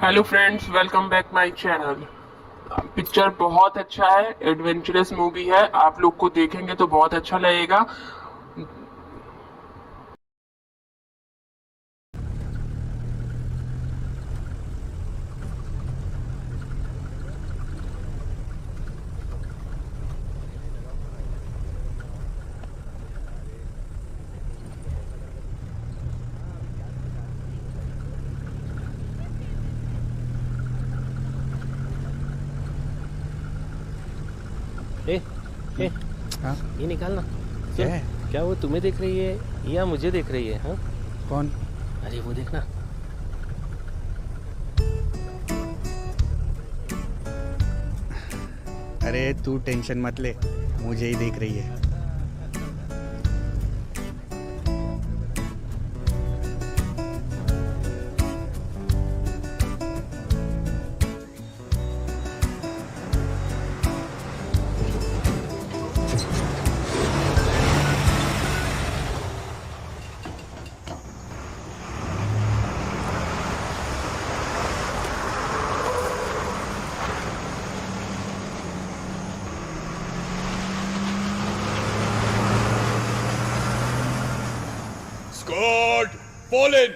Hello friends, welcome back my channel. Picture बहुत अच्छा है, एडवेंचरस मूवी है। आप लोग को देखेंगे तो बहुत अच्छा लगेगा। ए, ए, हाँ ये निकालना। क्या सुन, है? क्या वो तुम्हें देख रही है या मुझे देख रही है? हाँ, कौन? अरे वो देखना। अरे तू टेंशन मत ले, मुझे ही देख रही है। Squad, fall in!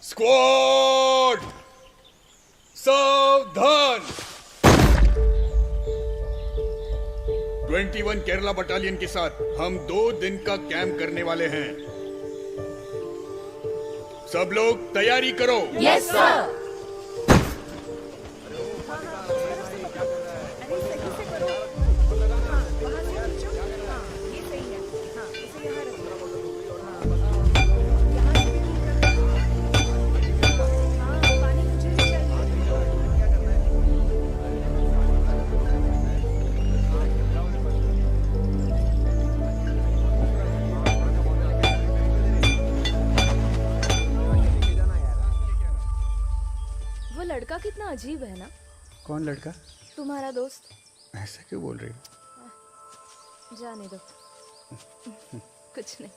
Squad, सावधान! 21 केरला बटालियन के साथ हम 2 दिन का कैंप करने वाले हैं। सब लोग तैयारी करो। Yes sir. वो लड़का कितना अजीब है ना। कौन लड़का? तुम्हारा दोस्त। ऐसा क्यों बोल रही हो? जाने दो। कुछ नहीं।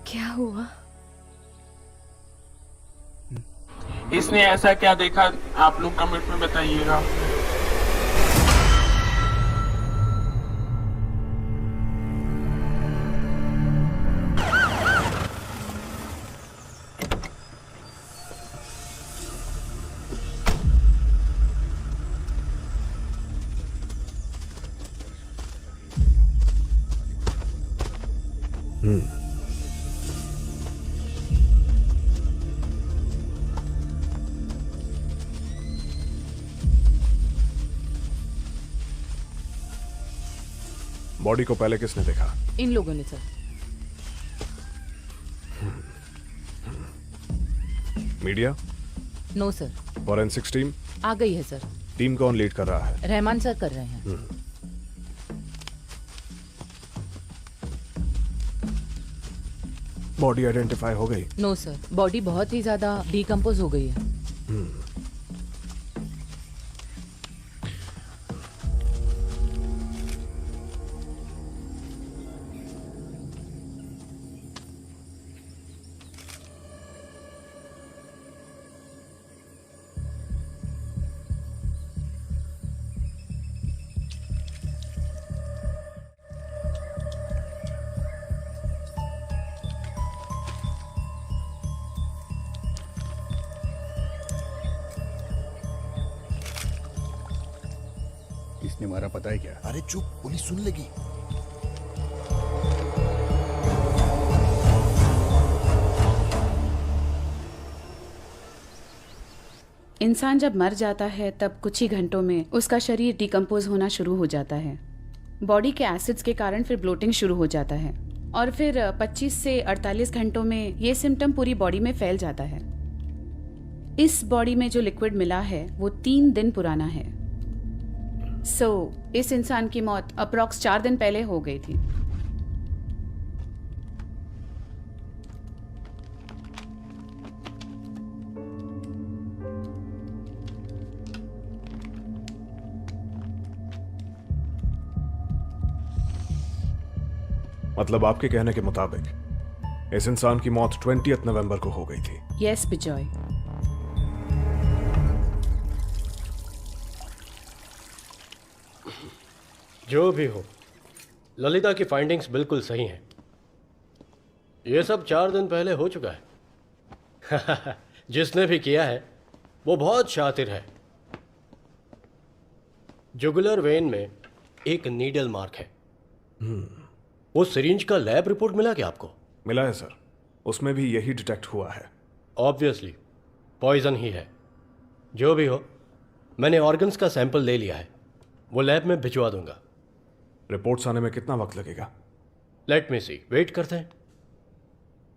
क्या हुआ? इसने ऐसा क्या देखा, आप लोग कमेंट में बताइएगा। बॉडी को पहले किसने देखा? इन लोगों ने sir. Media? No sir. Forensics team? आ गई है सर। टीम कौन लीड कर रहा है? रहमान सर कर रहे हैं। बॉडी आइडेंटिफाई हो गई? नो सर, बॉडी बहुत ही ज्यादा डिकम्पोज हो गई है। किसने मारा पता है क्या? अरे चुप, पुलिस सुन लेगी। इंसान जब मर जाता है तब कुछ ही घंटों में उसका शरीर डिकम्पोज होना शुरू हो जाता है। बॉडी के एसिड्स के कारण फिर ब्लोटिंग शुरू हो जाता है। और फिर 25 से 48 घंटों में ये सिम्टम पूरी बॉडी में फैल जाता है। इस बॉडी में जो लिक्विड मिला है वो 3 दिन पुराना है। इस इंसान की मौत अप्रॉक्स 4 दिन पहले हो गई थी। मतलब आपके कहने के मुताबिक इस इंसान की मौत 20 नवंबर को हो गई थी। यस बिजॉय। जो भी हो, ललिता की फाइंडिंग्स बिल्कुल सही हैं। ये सब 4 दिन पहले हो चुका है। जिसने भी किया है वो बहुत शातिर है। जुगुलर वेन में एक नीडल मार्क है। वो सिरिंज का लैब रिपोर्ट मिला क्या आपको? मिला है सर, उसमें भी यही डिटेक्ट हुआ है। ऑब्वियसली पॉइजन ही है। जो भी हो, मैंने ऑर्गन्स का सैंपल ले लिया है, वो लैब में भिजवा दूंगा। रिपोर्ट्स आने में कितना वक्त लगेगा? लेट मी सी, वेट करते हैं।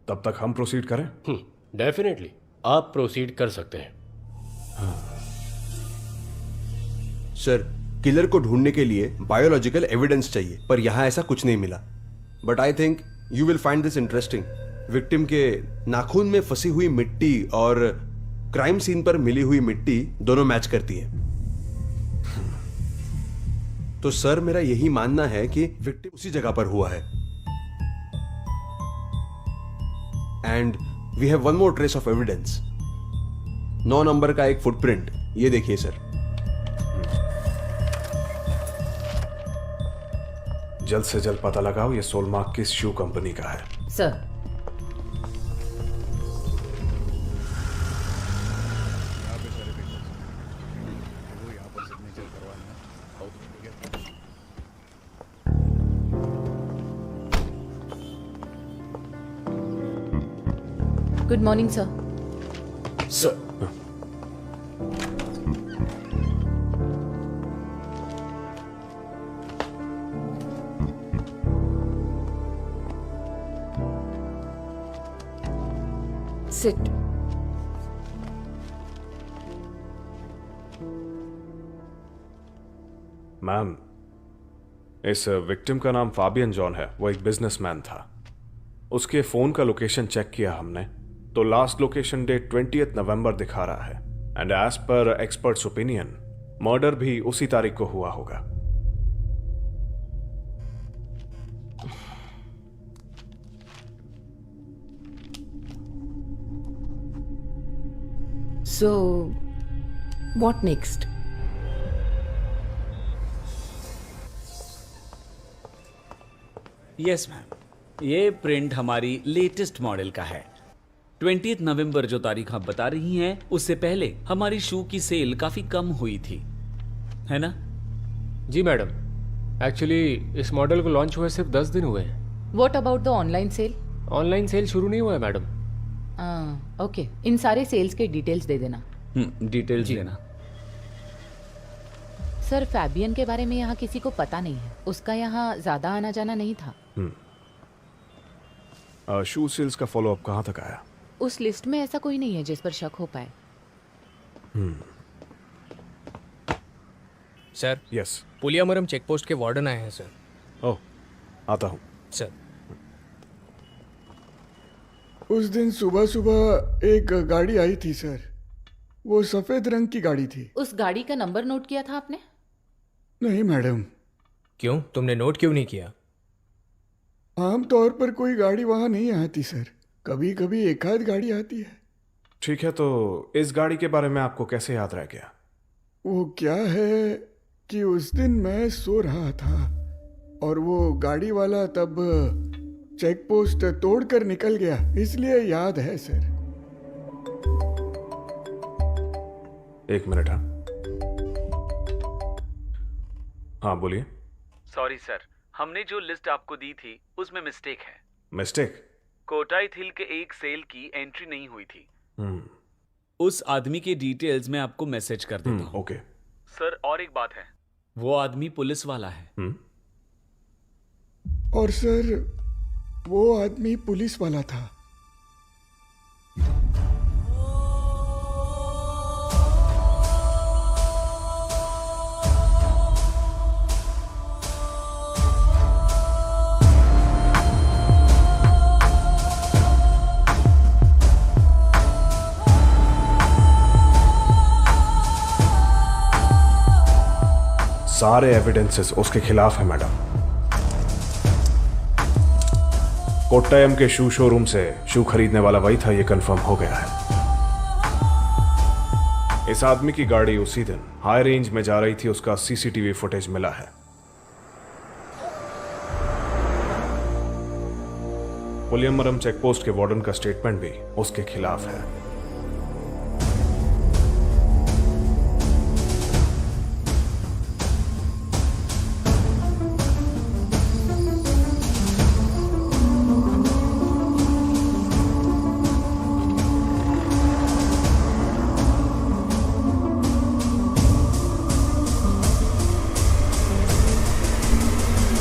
तब तक हम प्रोसीड करें? डेफिनेटली आप प्रोसीड कर सकते हैं। सर, किलर को ढूंढने के लिए बायोलॉजिकल एविडेंस चाहिए, पर यहां ऐसा कुछ नहीं मिला। But I think you will find this interesting. Victim के नाखून में फंसी हुई मिट्टी और क्राइम सीन पर मिली हुई मिट्टी दोनों मैच करती है। तो सर, मेरा यही मानना है कि विक्टिम उसी जगह पर हुआ है। And we have one more trace of evidence. 9 नंबर का एक फुटप्रिंट, ये देखिए सर। जल्द से जल्द पता लगाओ ये सोलमार्क किस शू कंपनी का है। सर, वो यहाँ पर सिग्नेचर करवाना है। Good morning sir. Sir, sit. Ma'am, इस विक्टिम का नाम फाबियन जॉन है। वो एक बिजनेसमैन था। उसके फोन का लोकेशन चेक किया हमने, तो लास्ट लोकेशन डेट 20 नवंबर दिखा रहा है। And as per experts opinion, murder भी उसी तारीख को हुआ होगा। So, what next? Yes ma'am, ये प्रिंट हमारी लेटेस्ट मॉडल का है। 20 नवंबर जो तारीख आप बता रही हैं, उससे पहले हमारी शू की सेल काफी कम हुई थी, है ना? जी मैडम, एक्चुअली इस मॉडल को लॉन्च हुए सिर्फ 10 दिन हुए हैं। What about the online sale? Online sale शुरू नहीं हुआ है मैडम। ओके, इन सारे सेल्स के डिटेल्स दे देना। डिटेल्स देना। सर, फैबियन के बारे में यहाँ किसी को पता नहीं है। उसका यहाँ ज्यादा आना जाना नहीं था। शू सेल्स का फॉलोअप कहाँ तक आया? उस लिस्ट में ऐसा कोई नहीं है जिस पर शक हो पाए। Sir, yes. पुलियामरम चेकपोस्ट के वार्डन आए हैं सर। ओह, आता हूँ। सर, उस दिन सुबह सुबह एक गाड़ी आई थी सर। वो सफेद रंग की गाड़ी थी। उस गाड़ी का नंबर नोट किया था आपने? नहीं मैडम। क्यों, तुमने नोट क्यों नहीं किया? आमतौर पर कोई गाड़ी वहां नहीं आती सर, कभी कभी एक आध गाड़ी आती है। ठीक है, तो इस गाड़ी के बारे में आपको कैसे याद रह गया? वो क्या है कि उस दिन मैं सो रहा था और वो गाड़ी वाला तब चेक पोस्ट तोड़कर निकल गया, इसलिए याद है सर। एक मिनट। हाँ बोलिए। सॉरी सर, हमने जो लिस्ट आपको दी थी उसमें मिस्टेक है। मिस्टेक? कोटाई थिल के एक सेल की एंट्री नहीं हुई थी। उस आदमी के डिटेल्स मैं आपको मैसेज कर देता हूँ। ओके सर, और एक बात है, वो आदमी पुलिस वाला है। और सर, वो आदमी पुलिस वाला था। सारे एविडेंसेस उसके खिलाफ है मैडम। कोट्टायम के शू शोरूम से शू खरीदने वाला वही था, ये कंफर्म हो गया है। इस आदमी की गाड़ी उसी दिन हाई रेंज में जा रही थी, उसका सीसीटीवी फुटेज मिला है। पुलियमरम चेकपोस्ट के वार्डन का स्टेटमेंट भी उसके खिलाफ है।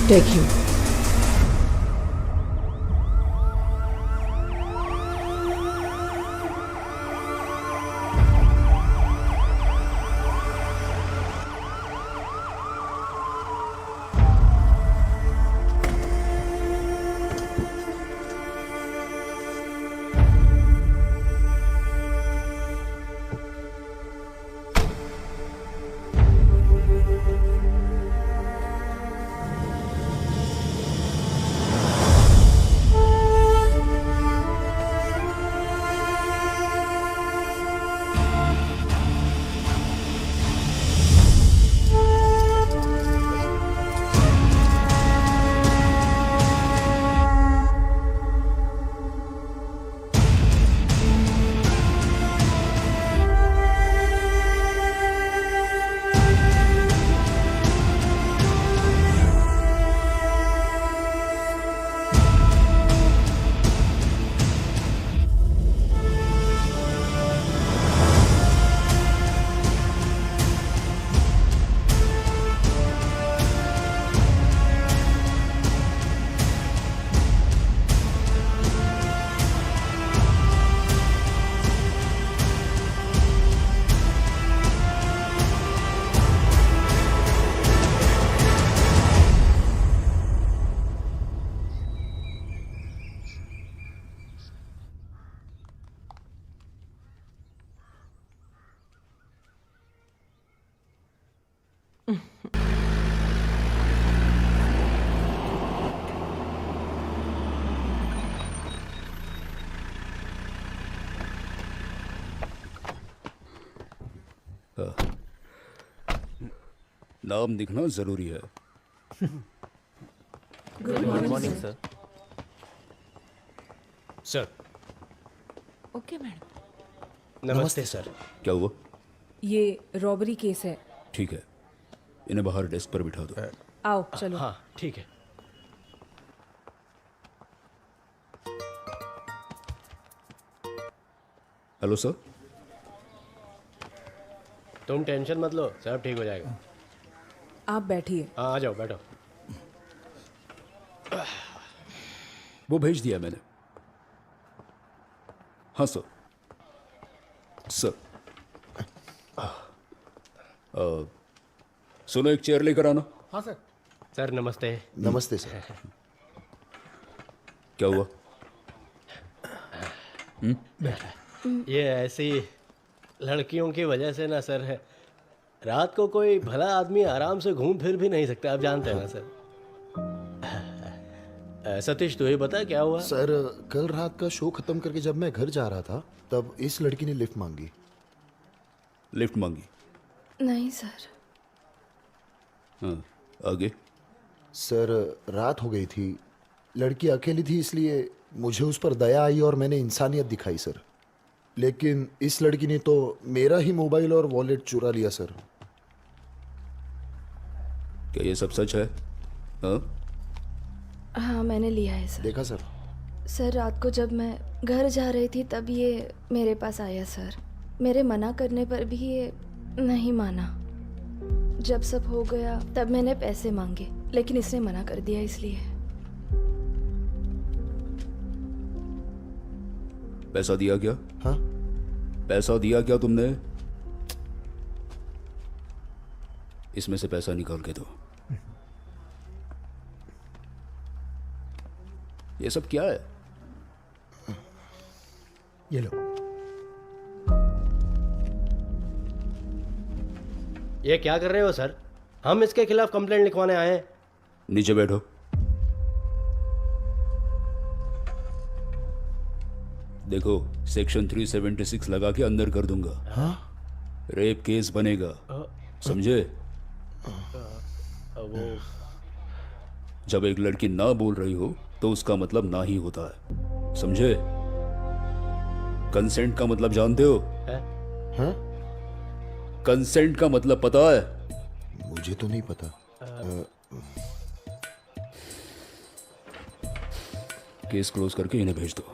Take you. नाम दिखना जरूरी है। Good morning sir. Sir okay madam. नमस्ते सर। क्या हुआ? ये रॉबरी केस है। ठीक है, इन्हें बाहर डेस्क पर बिठा दो। आओ चलो। हाँ ठीक है। Hello sir. तुम टेंशन मत लो, सब ठीक हो जाएगा। आप बैठिए। हाँ आ जाओ, बैठो। वो भेज दिया मैंने। हाँ सर। सर सुनो, एक चेयर लेकर आना। हाँ सर। सर नमस्ते। नमस्ते सर। क्या हुआ? ये ऐसी लड़कियों की वजह से ना सर है, रात को कोई भला आदमी आराम से घूम फिर भी नहीं सकता, आप जानते हैं ना सर। सतीश तू ही बता क्या हुआ? सर कल रात का शो खत्म करके जब मैं घर जा रहा था तब इस लड़की ने लिफ्ट मांगी। लिफ्ट मांगी? नहीं सर। हाँ, आगे? सर रात हो गई थी, लड़की अकेली थी, इसलिए मुझे उस पर दया आई और मैंने इंसानियत दिखाई सर। लेकिन इस लड़की ने तो मेरा ही मोबाइल और वॉलेट चुरा लिया सर। क्या ये सब सच है? हाँ? हाँ मैंने लिया है सर। देखा सर? सर रात को जब मैं घर जा रही थी तब ये मेरे पास आया सर। मेरे मना करने पर भी ये नहीं माना। जब सब हो गया तब मैंने पैसे मांगे, लेकिन इसने मना कर दिया, इसलिए। पैसा दिया क्या? हाँ पैसा दिया क्या तुमने? इसमें से पैसा निकाल के दो। ये सब क्या है? ये लो। ये क्या कर रहे हो सर? हम इसके खिलाफ कंप्लेंट लिखवाने आए हैं। नीचे बैठो। देखो, सेक्शन 376 लगा के अंदर कर दूंगा। हाँ रेप केस बनेगा, समझे? वो जब एक लड़की ना बोल रही हो तो उसका मतलब ना ही होता है, समझे? कंसेंट का मतलब जानते हो? हाँ कंसेंट का मतलब पता है? मुझे तो नहीं पता। केस क्लोज करके इन्हें भेज दो।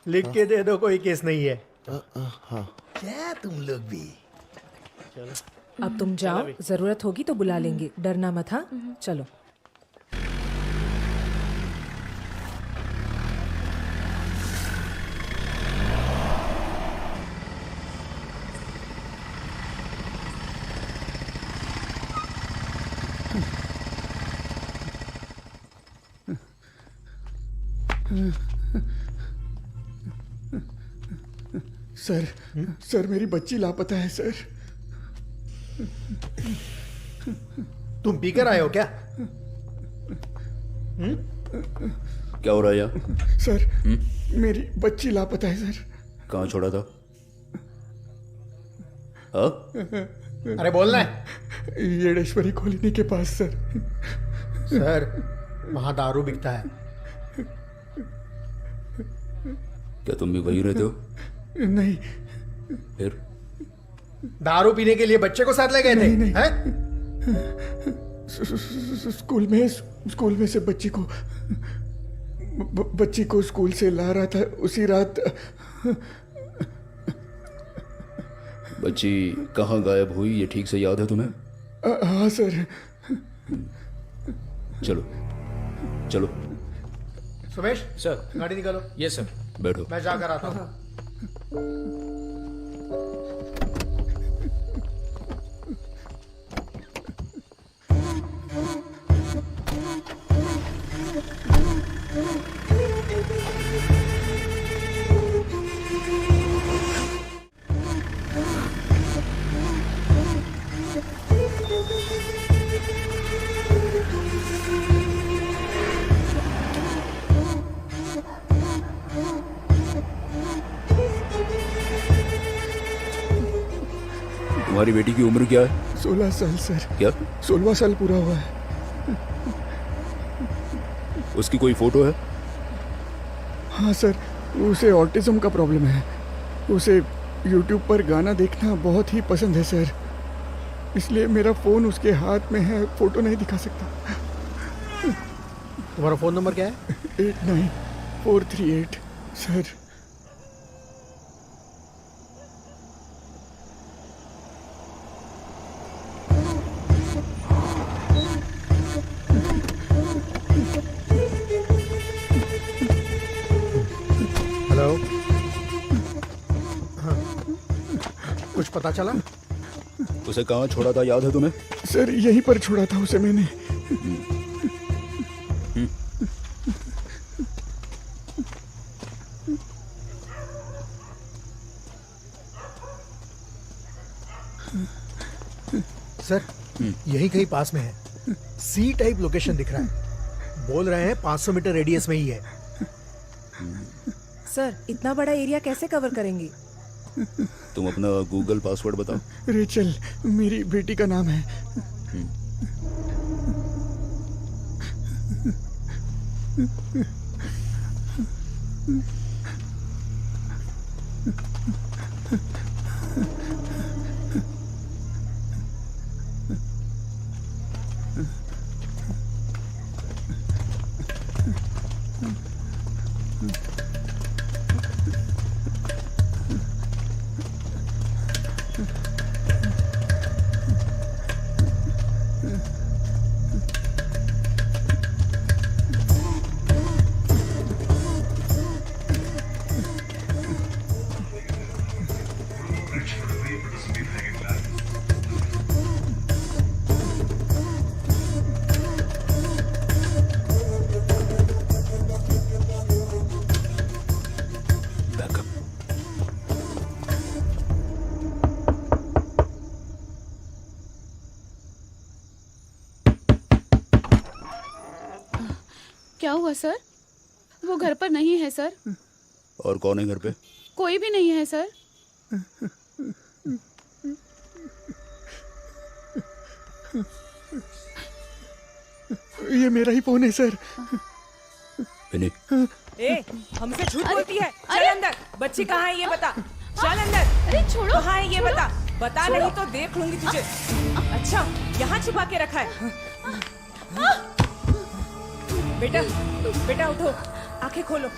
लिख के दे दो, कोई केस नहीं है। हाँ क्या तुम लोग भी? अब तुम जाओ, जरूरत होगी तो बुला लेंगे, डरना मत। हाँ चलो। सर सर मेरी बच्ची लापता है सर। तुम पीकर आए हो क्या? क्या हो रहा है यहाँ? सर मेरी बच्ची लापता है सर। कहाँ छोड़ा था? हाँ? अरे बोलना है। येडेश्वरी कॉलोनी के पास सर। सर वहां दारू बिकता है। क्या तुम भी वहीं रहते हो? नहीं। फिर दारू पीने के लिए बच्चे को साथ ले गए थे? नहीं। हैं? स्कूल में से बच्ची को स्कूल से ला रहा था उसी रात। बच्ची कहाँ गायब हुई ये ठीक से याद है तुम्हें? हाँ सर। चलो चलो। सुमेश सर। गाड़ी निकालो। Yes sir. बैठो। मैं जाकर आता हूँ। तुम्हारी बेटी की उम्र क्या है? 16 साल सर। क्या? 16वां साल पूरा हुआ है। उसकी कोई फोटो है? हाँ सर, उसे ऑटिज्म का प्रॉब्लम है। उसे YouTube पर गाना देखना बहुत ही पसंद है सर, इसलिए मेरा फ़ोन उसके हाथ में है, फ़ोटो नहीं दिखा सकता। तुम्हारा फ़ोन नंबर क्या है? 89438 सर। हेलो। हाँ। कुछ पता चला? उसे कहाँ छोड़ा था याद है तुम्हें? सर यहीं पर छोड़ा था उसे मैंने। सर यही कहीं पास में है। सी टाइप लोकेशन दिख रहा है। बोल रहे हैं 500 मीटर रेडियस में ही है। सर इतना बड़ा एरिया कैसे कवर करेंगे? तुम अपना गूगल पासवर्ड बताओ। रेचल मेरी बेटी का नाम है। क्या हुआ सर? वो घर पर नहीं है सर। और कौन है घर पे? कोई भी नहीं है सर। ये मेरा ही फोन है सर। विनी, ए, हमसे झूठ बोलती है। चल अंदर। बच्ची कहाँ है ये बता। चल अंदर। अरे छोड़ो। कहाँ है ये बता। बता नहीं तो देख लूंगी तुझे। अच्छा, यहाँ छुपा के रखा है। बेटा, बेटा उठो, आंखें खोलो।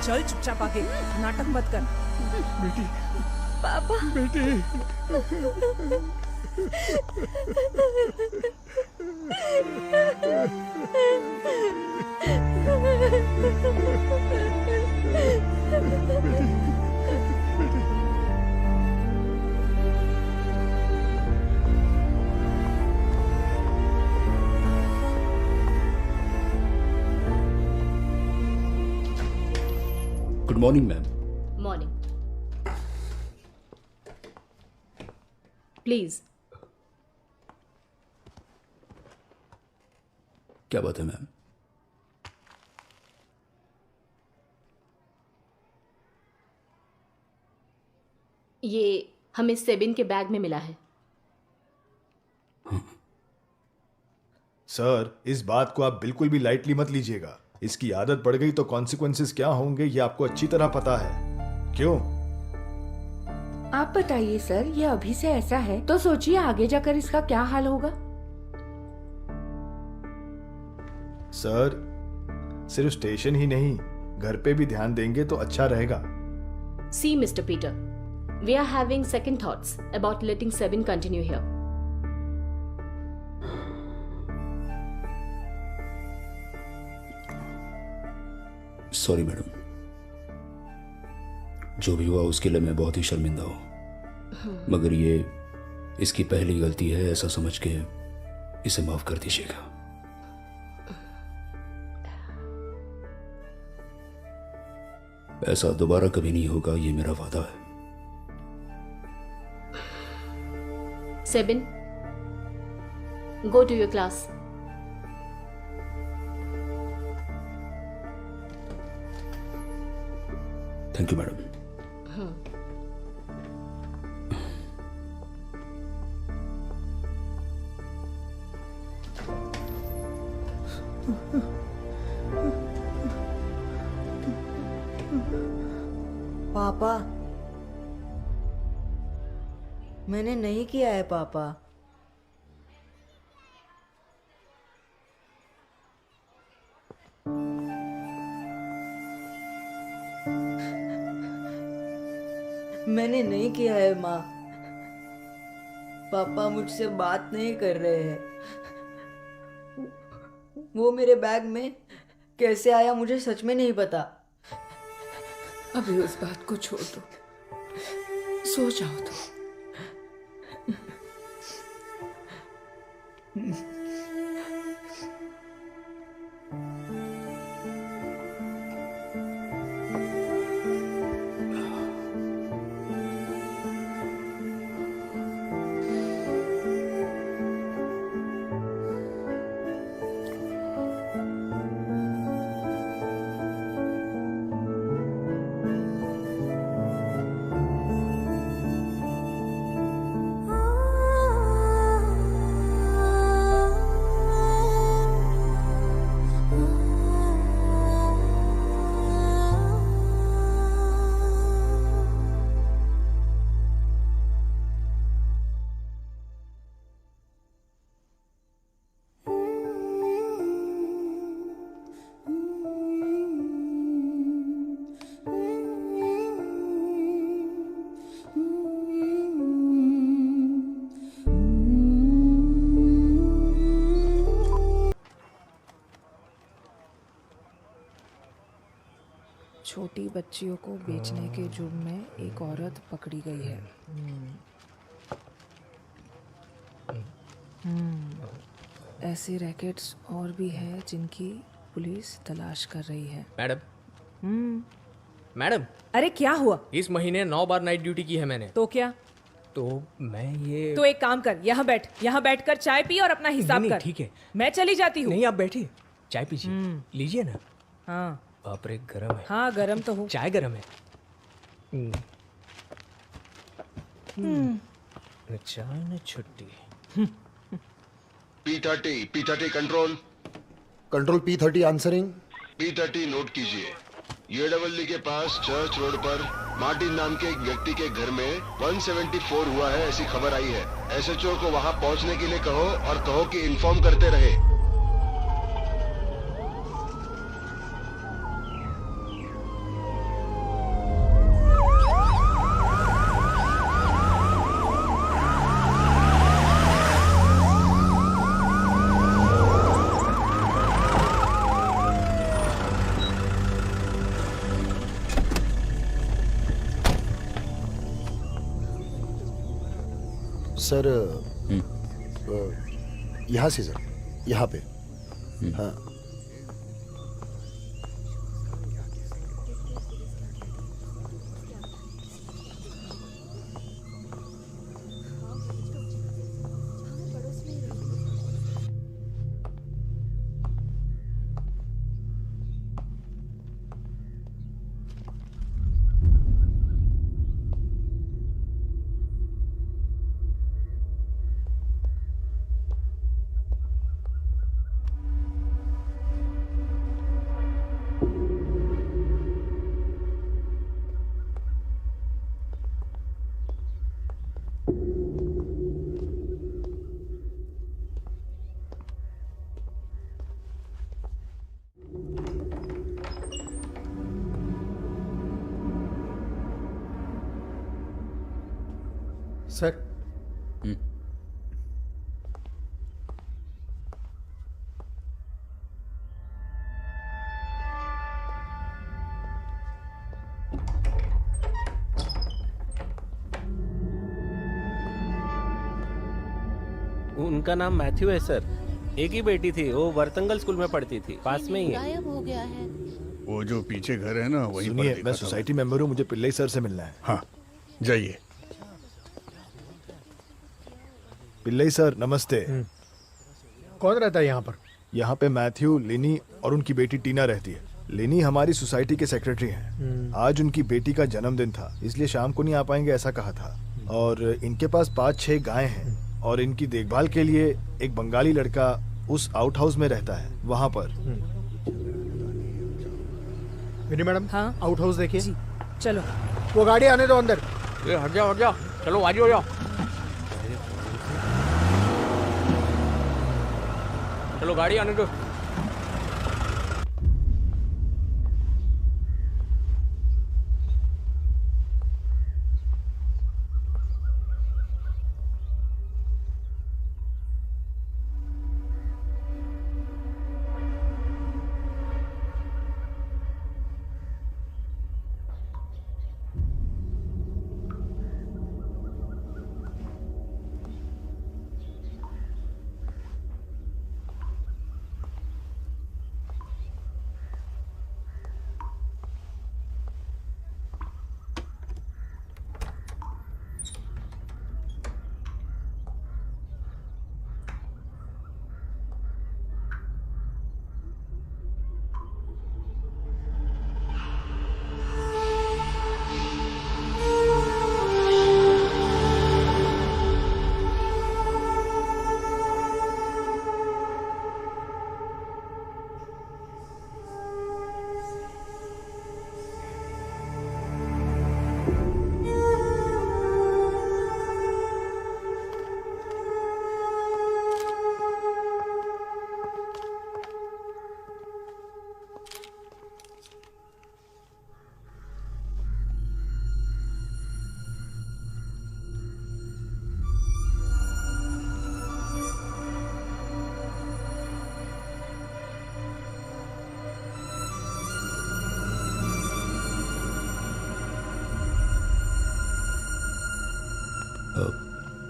चल चुपचाप आके, नाटक मत कर। बेटी, पापा। बेटी। Good morning ma'am. Morning. Please. क्या बात है मैम? ये हमें सेबिन के बैग में मिला है। सर, इस बात को आप बिल्कुल भी लाइटली मत लीजिएगा। इसकी आदत पड़ गई तो कॉन्सिक्वेंसेस क्या होंगे ये आपको अच्छी तरह पता है। क्यों? आप बताइए सर, ये अभी से ऐसा है तो सोचिए आगे जाकर इसका क्या हाल होगा। सर, सिर्फ स्टेशन ही नहीं, घर पे भी ध्यान देंगे तो अच्छा रहेगा। See, Mr. Peter, we are having second thoughts about letting Sebin continue here. Sorry madam, जो भी हुआ उसके लिए मैं बहुत ही शर्मिंदा हूँ, मगर ये इसकी पहली गलती है ऐसा समझ के इसे माफ कर दीजिएगा। ऐसा दोबारा कभी नहीं होगा, ये मेरा वादा है। Sebin, go to your class. Thank you madam. पापा, मैंने नहीं किया है पापा। मैंने नहीं किया है माँ। पापा मुझसे बात नहीं कर रहे हैं। वो मेरे बैग में कैसे आया मुझे सच में नहीं पता। अभी उस बात को छोड़ दो, सो जाओ तुम। छोटी बच्चियों को बेचने के जुर्म में एक औरत पकड़ी गई है। ऐसे रैकेट्स और भी हैं जिनकी पुलिस तलाश कर रही है। मैडम, मैडम, अरे क्या हुआ? इस महीने 9 बार नाइट ड्यूटी की है मैंने। तो क्या? तो मैं ये तो एक काम कर, यहाँ बैठकर चाय पी और अपना हिसाब नहीं, कर। ठीक है। मैं चली जाती हूँ। नहीं, आप बैठिए, चाय पीजिए, लीजिए ना। हाँ बाप रे, गरम है। हाँ, गरम तो हो। चाय गरम है। चाय ने छुट्टी। P30 control P30 answering. P30 note कीजिए। UAEE के पास चर्च रोड पर मार्टिन नाम के एक व्यक्ति के घर में 174 हुआ है, ऐसी खबर आई है। SHO को वहां पहुंचने के लिए कहो और कहो कि इन्फॉर्म करते रहे। सर यहाँ से सर, यहाँ पे। हाँ सर। उनका नाम मैथ्यू है सर। एक ही बेटी थी, वो वर्तंगल स्कूल में पढ़ती थी, पास में ही है। गायब हो गया है। वो जो पीछे घर है ना, वहीं पर सुनिए, देखा मैं था। सोसाइटी मेंबर हूँ, मुझे पिल्लई सर से मिलना है। हाँ जाइए। पिल्लई सर नमस्ते। कौन रहता है यहाँ पर? यहाँ पे मैथ्यू, लिनी और उनकी बेटी टीना रहती है। लिनी हमारी सोसाइटी के सेक्रेटरी हैं। आज उनकी बेटी का जन्मदिन था, इसलिए शाम को नहीं आ पाएंगे ऐसा कहा था। और इनके पास 5-6 गायें हैं और इनकी देखभाल के लिए एक बंगाली लड़का उस आउट हाउस में रहता है, वहाँ पर। मिनी मैडम, हाँ आउट हाउस देखिए। चलो। वो गाड़ी आने दो अंदर। हट जाओ, चलो आगे हो जाओ। चलो गाड़ी आने दो।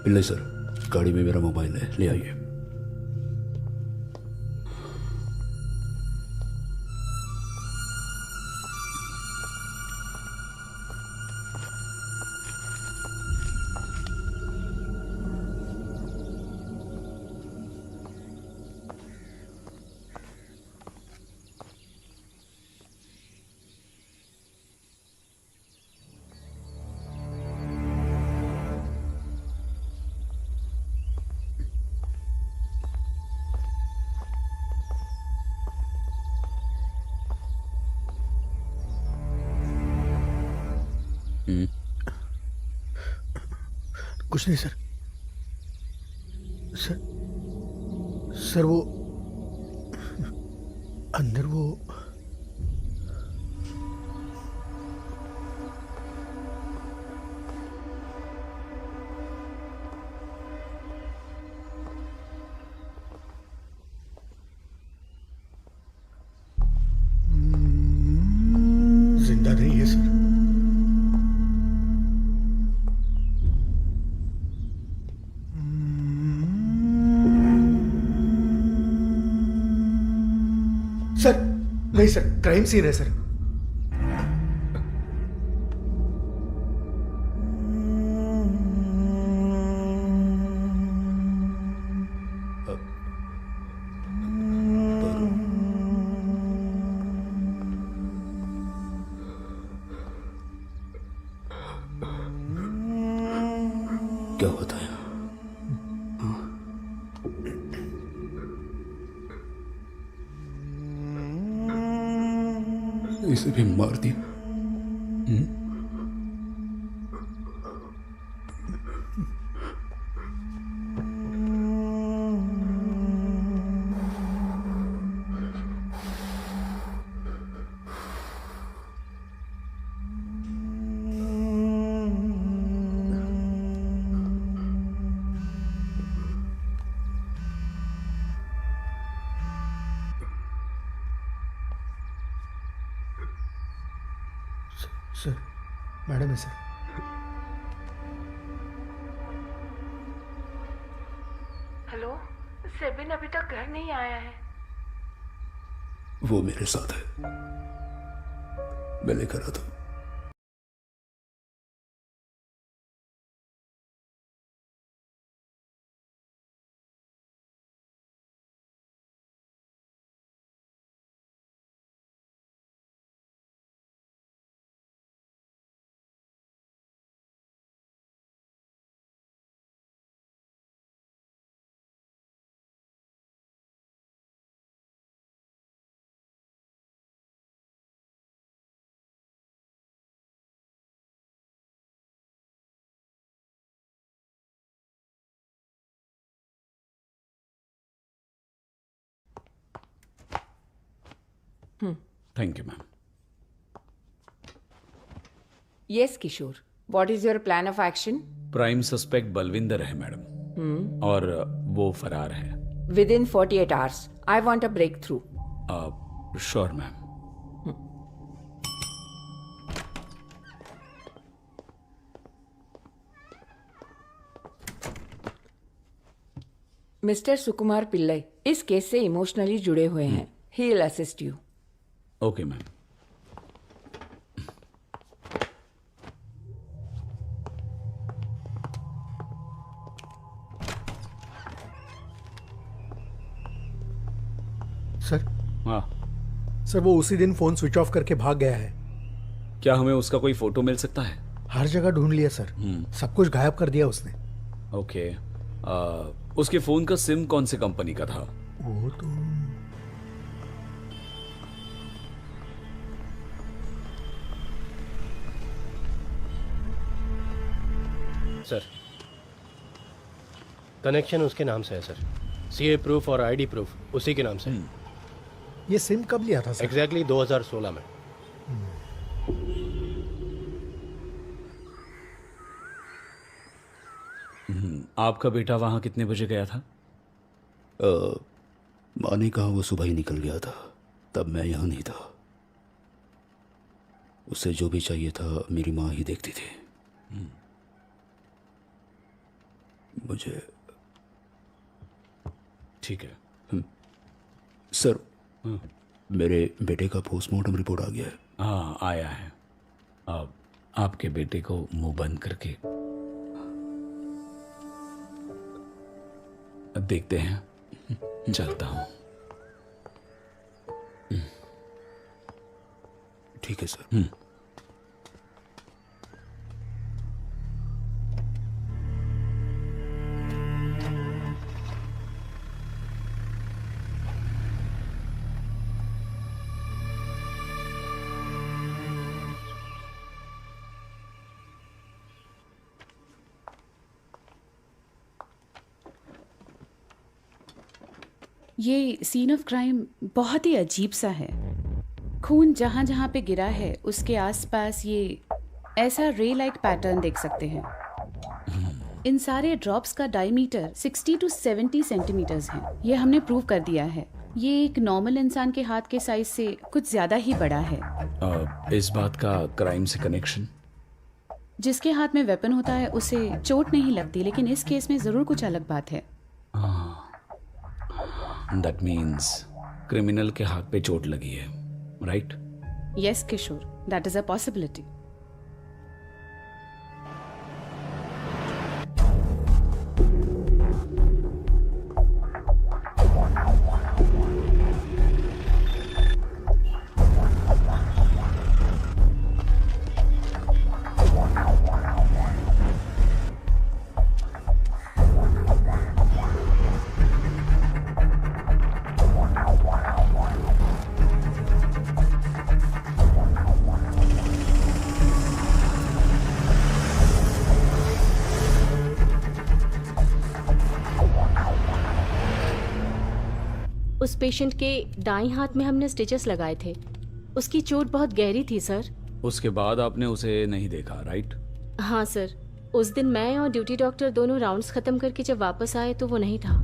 पिल्लई सर, गाड़ी में मेरा मोबाइल है, ले आइए। कुछ नहीं सर। सर वो अंदर वो जिंदा नहीं है सर। सर नहीं सर, क्राइम सीन है सर। क्या होता है? इसे भी मार दिया। सर मैडम है सर। हेलो, सेबिन अभी तक घर नहीं आया है। वो मेरे साथ है, मैं लेकर आता हूं। Thank you ma'am. Yes Kishore, what is your plan of action? Prime suspect Balwinder है मैडम, और वो फरार है। Within 48 hours I want a breakthrough. Sure ma'am. Mister Sukumar Pillai इस केस से इमोशनली जुड़े हुए हैं। He will assist you. Okay ma'am. Sir हाँ सर, वो उसी दिन फोन स्विच ऑफ करके भाग गया है। क्या हमें उसका कोई फोटो मिल सकता है? हर जगह ढूंढ लिया सर, सब कुछ गायब कर दिया उसने। ओके। उसके फोन का सिम कौन सी कंपनी का था? वो तो सर कनेक्शन उसके नाम से है सर। सीए प्रूफ और आईडी प्रूफ उसी के नाम से। ये सिम कब लिया था सर? एग्जैक्टली 2016 में। आपका बेटा वहां कितने बजे गया था? माँ ने कहा वो सुबह ही निकल गया था, तब मैं यहाँ नहीं था। उसे जो भी चाहिए था मेरी माँ ही देखती थी। मुझे ठीक है सर। मेरे बेटे का पोस्टमार्टम रिपोर्ट आ गया है। हाँ आया है। अब आपके बेटे को मुंह बंद करके देखते हैं। चलता हूँ। ठीक है सर। ये सीन ऑफ क्राइम बहुत ही अजीब सा है। खून जहाँ जहाँ पे गिरा है उसके आसपास ये ऐसा रे लाइक पैटर्न देख सकते हैं। इन सारे ड्रॉप्स का डायमीटर 60 to 70 सेंटीमीटर्स है। ये हमने प्रूव कर दिया है। ये एक नॉर्मल इंसान के हाथ के साइज से कुछ ज्यादा ही बड़ा है। इस बात का क्राइम से कनेक्शन? जिसके हाथ में वेपन होता है उसे चोट नहीं लगती, लेकिन इस केस में जरूर कुछ अलग बात है। दैट मीन्स क्रिमिनल के हाथ पे चोट लगी है, right? Yes Kishore, that is a possibility. उस पेशेंट के दाईं हाथ में हमने स्टिचेस लगाए थे। उसकी चोट बहुत गहरी थी सर। उसके बाद आपने उसे नहीं देखा, राइट? हाँ सर, उस दिन मैं और ड्यूटी डॉक्टर दोनों राउंड्स खत्म करके जब वापस आए तो वो नहीं था।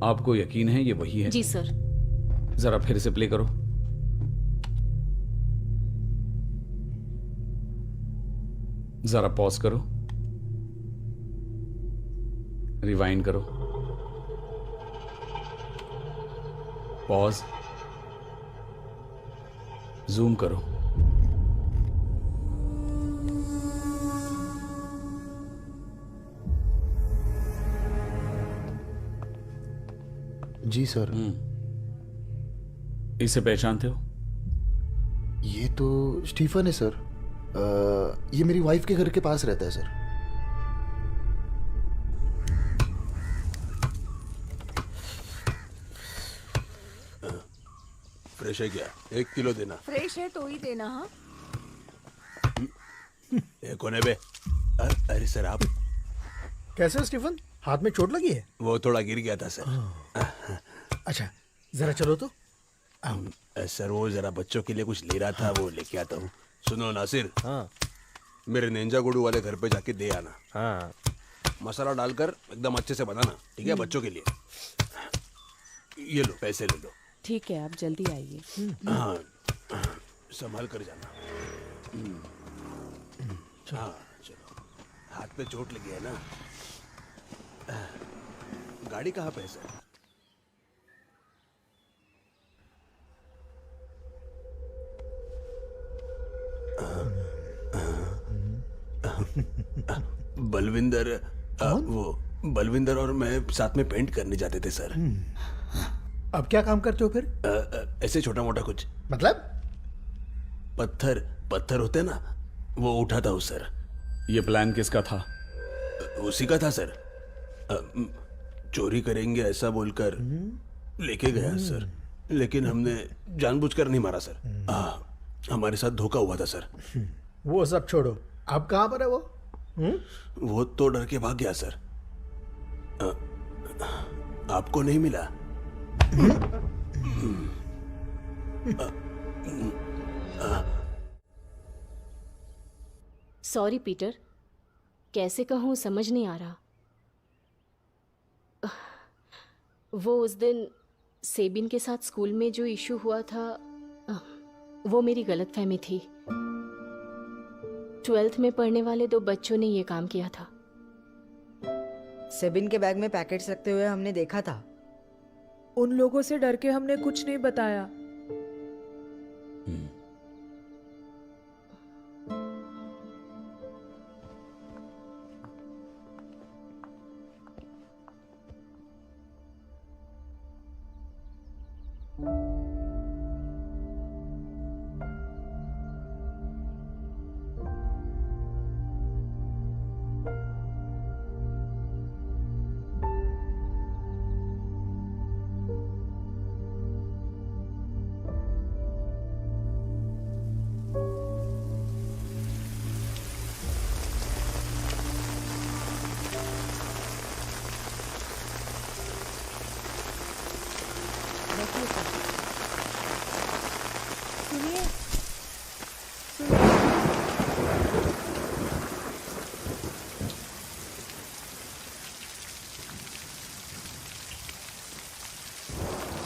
आपको यकीन है ये वही है? जी सर। जरा फिर से प्ले करो। जरा पॉज करो, रिवाइंड करो, पॉज, जूम करो। जी सर। इसे पहचानते हो? ये तो स्टीफन है सर। ये मेरी वाइफ के घर के पास रहता है सर। फ्रेश है क्या? 1 किलो देना। फ्रेश है तो ही देना। हाँ ये कौन है बे? अरे सर आप कैसे हो स्टीफन? हाथ में चोट लगी है? वो थोड़ा गिर गया था सर। अच्छा जरा चलो तो। सर वो जरा बच्चों के लिए कुछ ले रहा था, वो लेके आता हूँ। सुनो नासिर। हाँ मेरे नेंजा गुडू वाले घर पे जाके दे आना। हाँ मसाला डालकर एकदम अच्छे से बनाना, ठीक है? बच्चों के लिए। ये लो पैसे ले लो। ठीक है, आप जल्दी आइए। हाँ संभाल कर जाना। हाँ चलो। हाथ पे चोट लगी है ना? गाड़ी कहाँ पे है सर? बलविंदर, वो बलविंदर और मैं साथ में पेंट करने जाते थे सर। अब क्या काम करते हो फिर? ऐसे छोटा मोटा कुछ। मतलब? पत्थर होते ना, वो उठाता हूँ सर। ये प्लान किसका था? उसी का था सर। चोरी करेंगे ऐसा बोलकर लेके गया सर, लेकिन हमने जानबूझकर नहीं मारा सर। हमारे साथ धोखा हुआ था सर। वो सब छोड़ो, अब कहाँ पर है वो? वो तो डर के भाग गया सर। आपको नहीं मिला? सॉरी पीटर, कैसे कहूँ समझ नहीं आ रहा। वो उस दिन सेबिन के साथ स्कूल में जो इशू हुआ था, वो मेरी गलतफहमी थी। 12th में पढ़ने वाले 2 बच्चों ने ये काम किया था। सेबिन के बैग में पैकेट्स रखते हुए हमने देखा था। उन लोगों से डर के हमने कुछ नहीं बताया। सुनिए।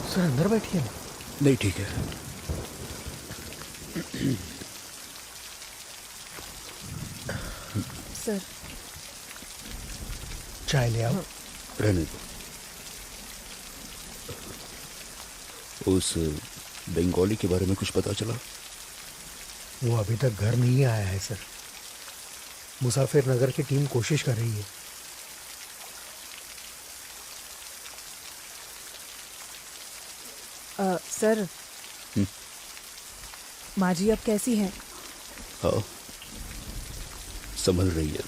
सर अंदर बैठिए ना। नहीं ठीक है। सर चाय ले आओ। रहने दो। उस बंगाली के बारे में कुछ पता चला? वो अभी तक घर नहीं आया है सर। मुसाफिर नगर की टीम कोशिश कर रही है। सर माँ जी अब कैसी हैं? हाँ संभल रही है।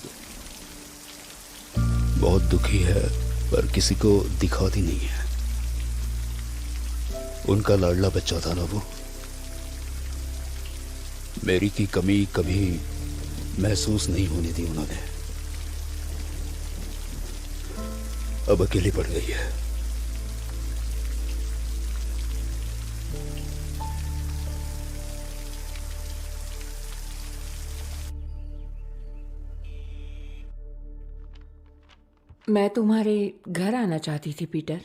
बहुत दुखी है पर किसी को दिखाती नहीं है। उनका लाडला बच्चा था ना वो। मेरी की कमी कभी महसूस नहीं होने दी उन्होंने। अब अकेली पड़ गई है। मैं तुम्हारे घर आना चाहती थी पीटर,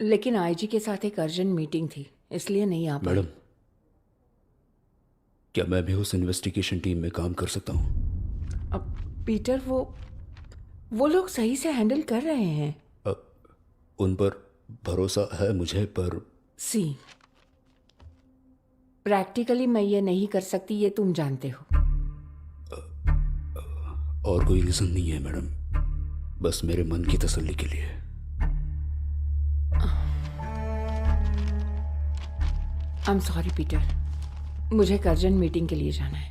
लेकिन आईजी के साथ एक अर्जेंट मीटिंग थी, इसलिए नहीं आ पाई। मैडम क्या मैं भी उस इन्वेस्टिगेशन टीम में काम कर सकता हूँ? अब पीटर वो लोग सही से हैंडल कर रहे हैं। उन पर भरोसा है मुझे, पर सी प्रैक्टिकली मैं ये नहीं कर सकती, ये तुम जानते हो। और कोई रीजन नहीं है मैडम, बस मेरे मन की तसल्ली के लिए। आई एम सॉरी पीटर, मुझे एक अर्जेंट मीटिंग के लिए जाना है।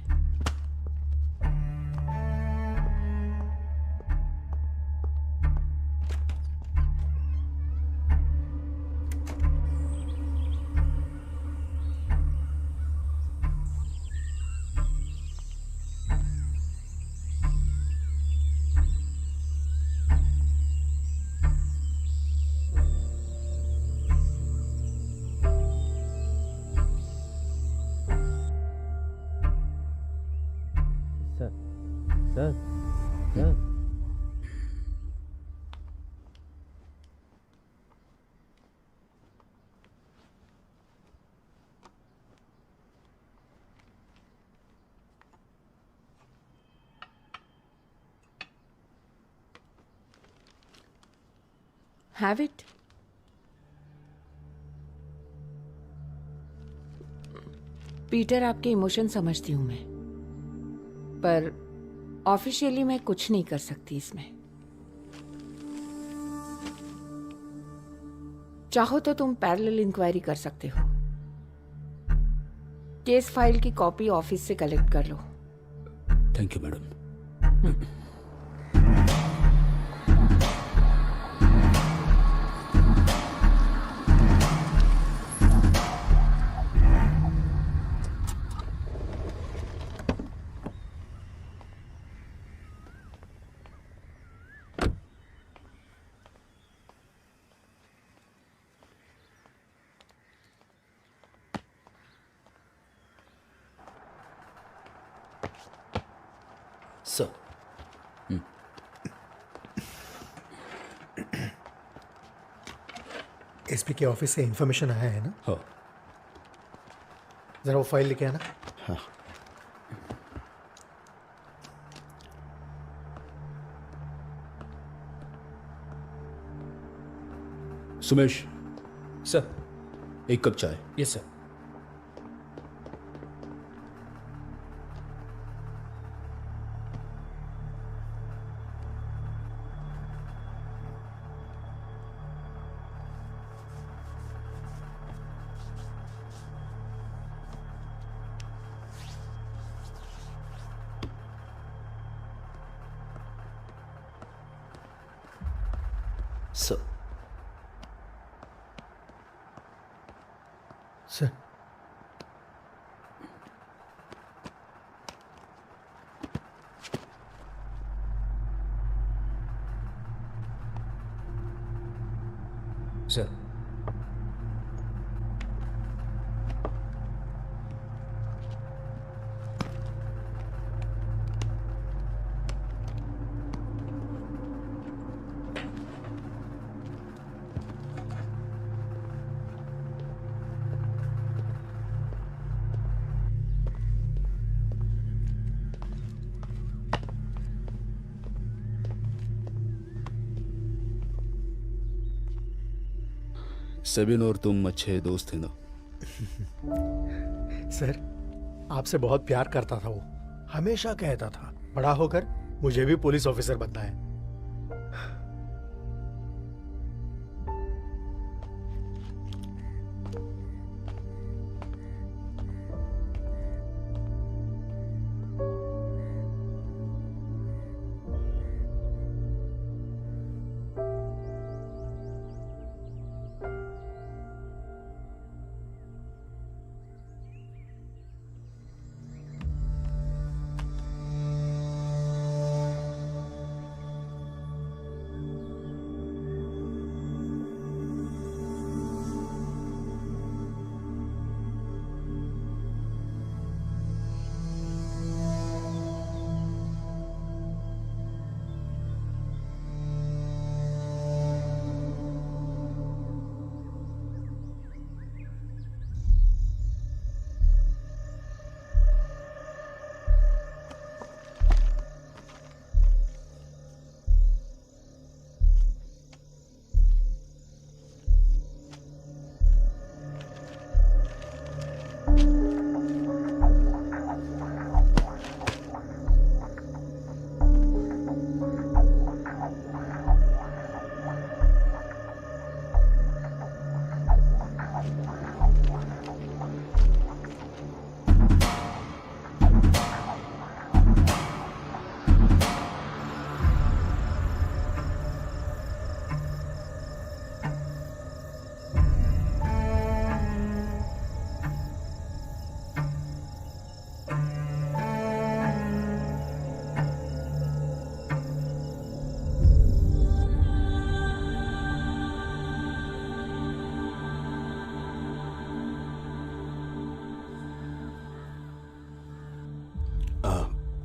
Have it. पीटर आपके इमोशन समझती हूं मैं, पर ऑफिशियली मैं कुछ नहीं कर सकती इसमें। चाहो तो तुम पैरेलल इंक्वायरी कर सकते हो। केस फाइल की कॉपी ऑफिस से कलेक्ट कर लो। Thank you madam. Sir SP के ऑफिस से इंफॉर्मेशन आया है ना? हाँ। जरा वो फाइल लेके आना। हाँ। सुमेश सर। एक कप चाय। Yes sir. Sir. Sir sir Sabin और तुम अच्छे दोस्त थे ना? सर, आपसे बहुत प्यार करता था वो। हमेशा कहता था बड़ा होकर मुझे भी पुलिस ऑफिसर बनना है।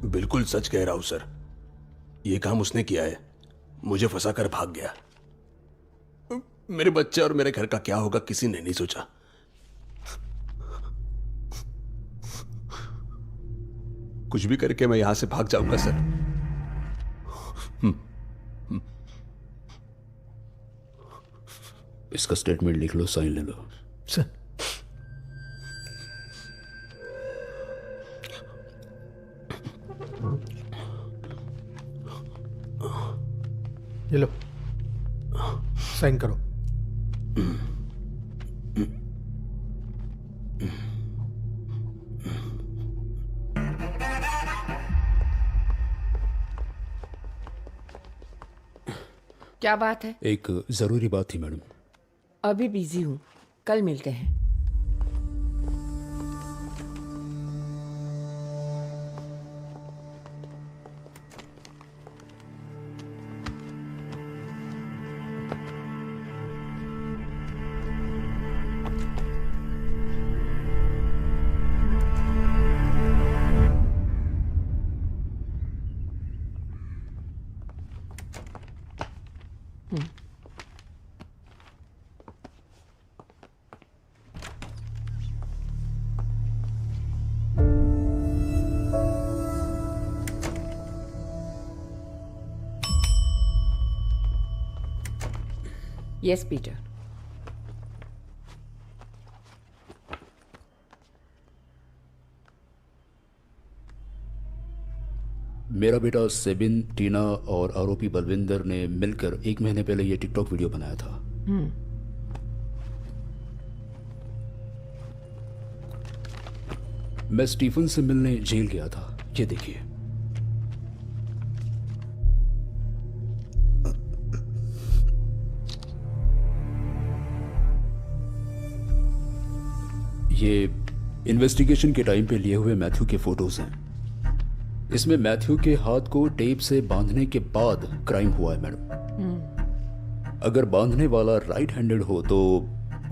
बिल्कुल सच कह रहा हूं सर। ये काम उसने किया है, मुझे फंसा कर भाग गया। मेरे बच्चे और मेरे घर का क्या होगा किसी ने नहीं सोचा। कुछ भी करके मैं यहां से भाग जाऊंगा सर। इसका स्टेटमेंट लिख लो, साइन ले लो। सर, ये लो, साइन करो। क्या बात है? एक जरूरी बात थी मैडम। अभी बिजी हूँ, कल मिलते हैं। Yes, Peter. मेरा बेटा सेबिन, टीना और आरोपी बलविंदर ने मिलकर 1 महीने पहले ये टिकटॉक वीडियो बनाया था। मैं स्टीफन से मिलने जेल गया था। ये देखिए। ये इन्वेस्टिगेशन के टाइम पे लिए हुए मैथ्यू के फोटोज हैं। इसमें मैथ्यू के हाथ को टेप से बांधने के बाद क्राइम हुआ है मैडम। अगर बांधने वाला राइट हैंडेड हो तो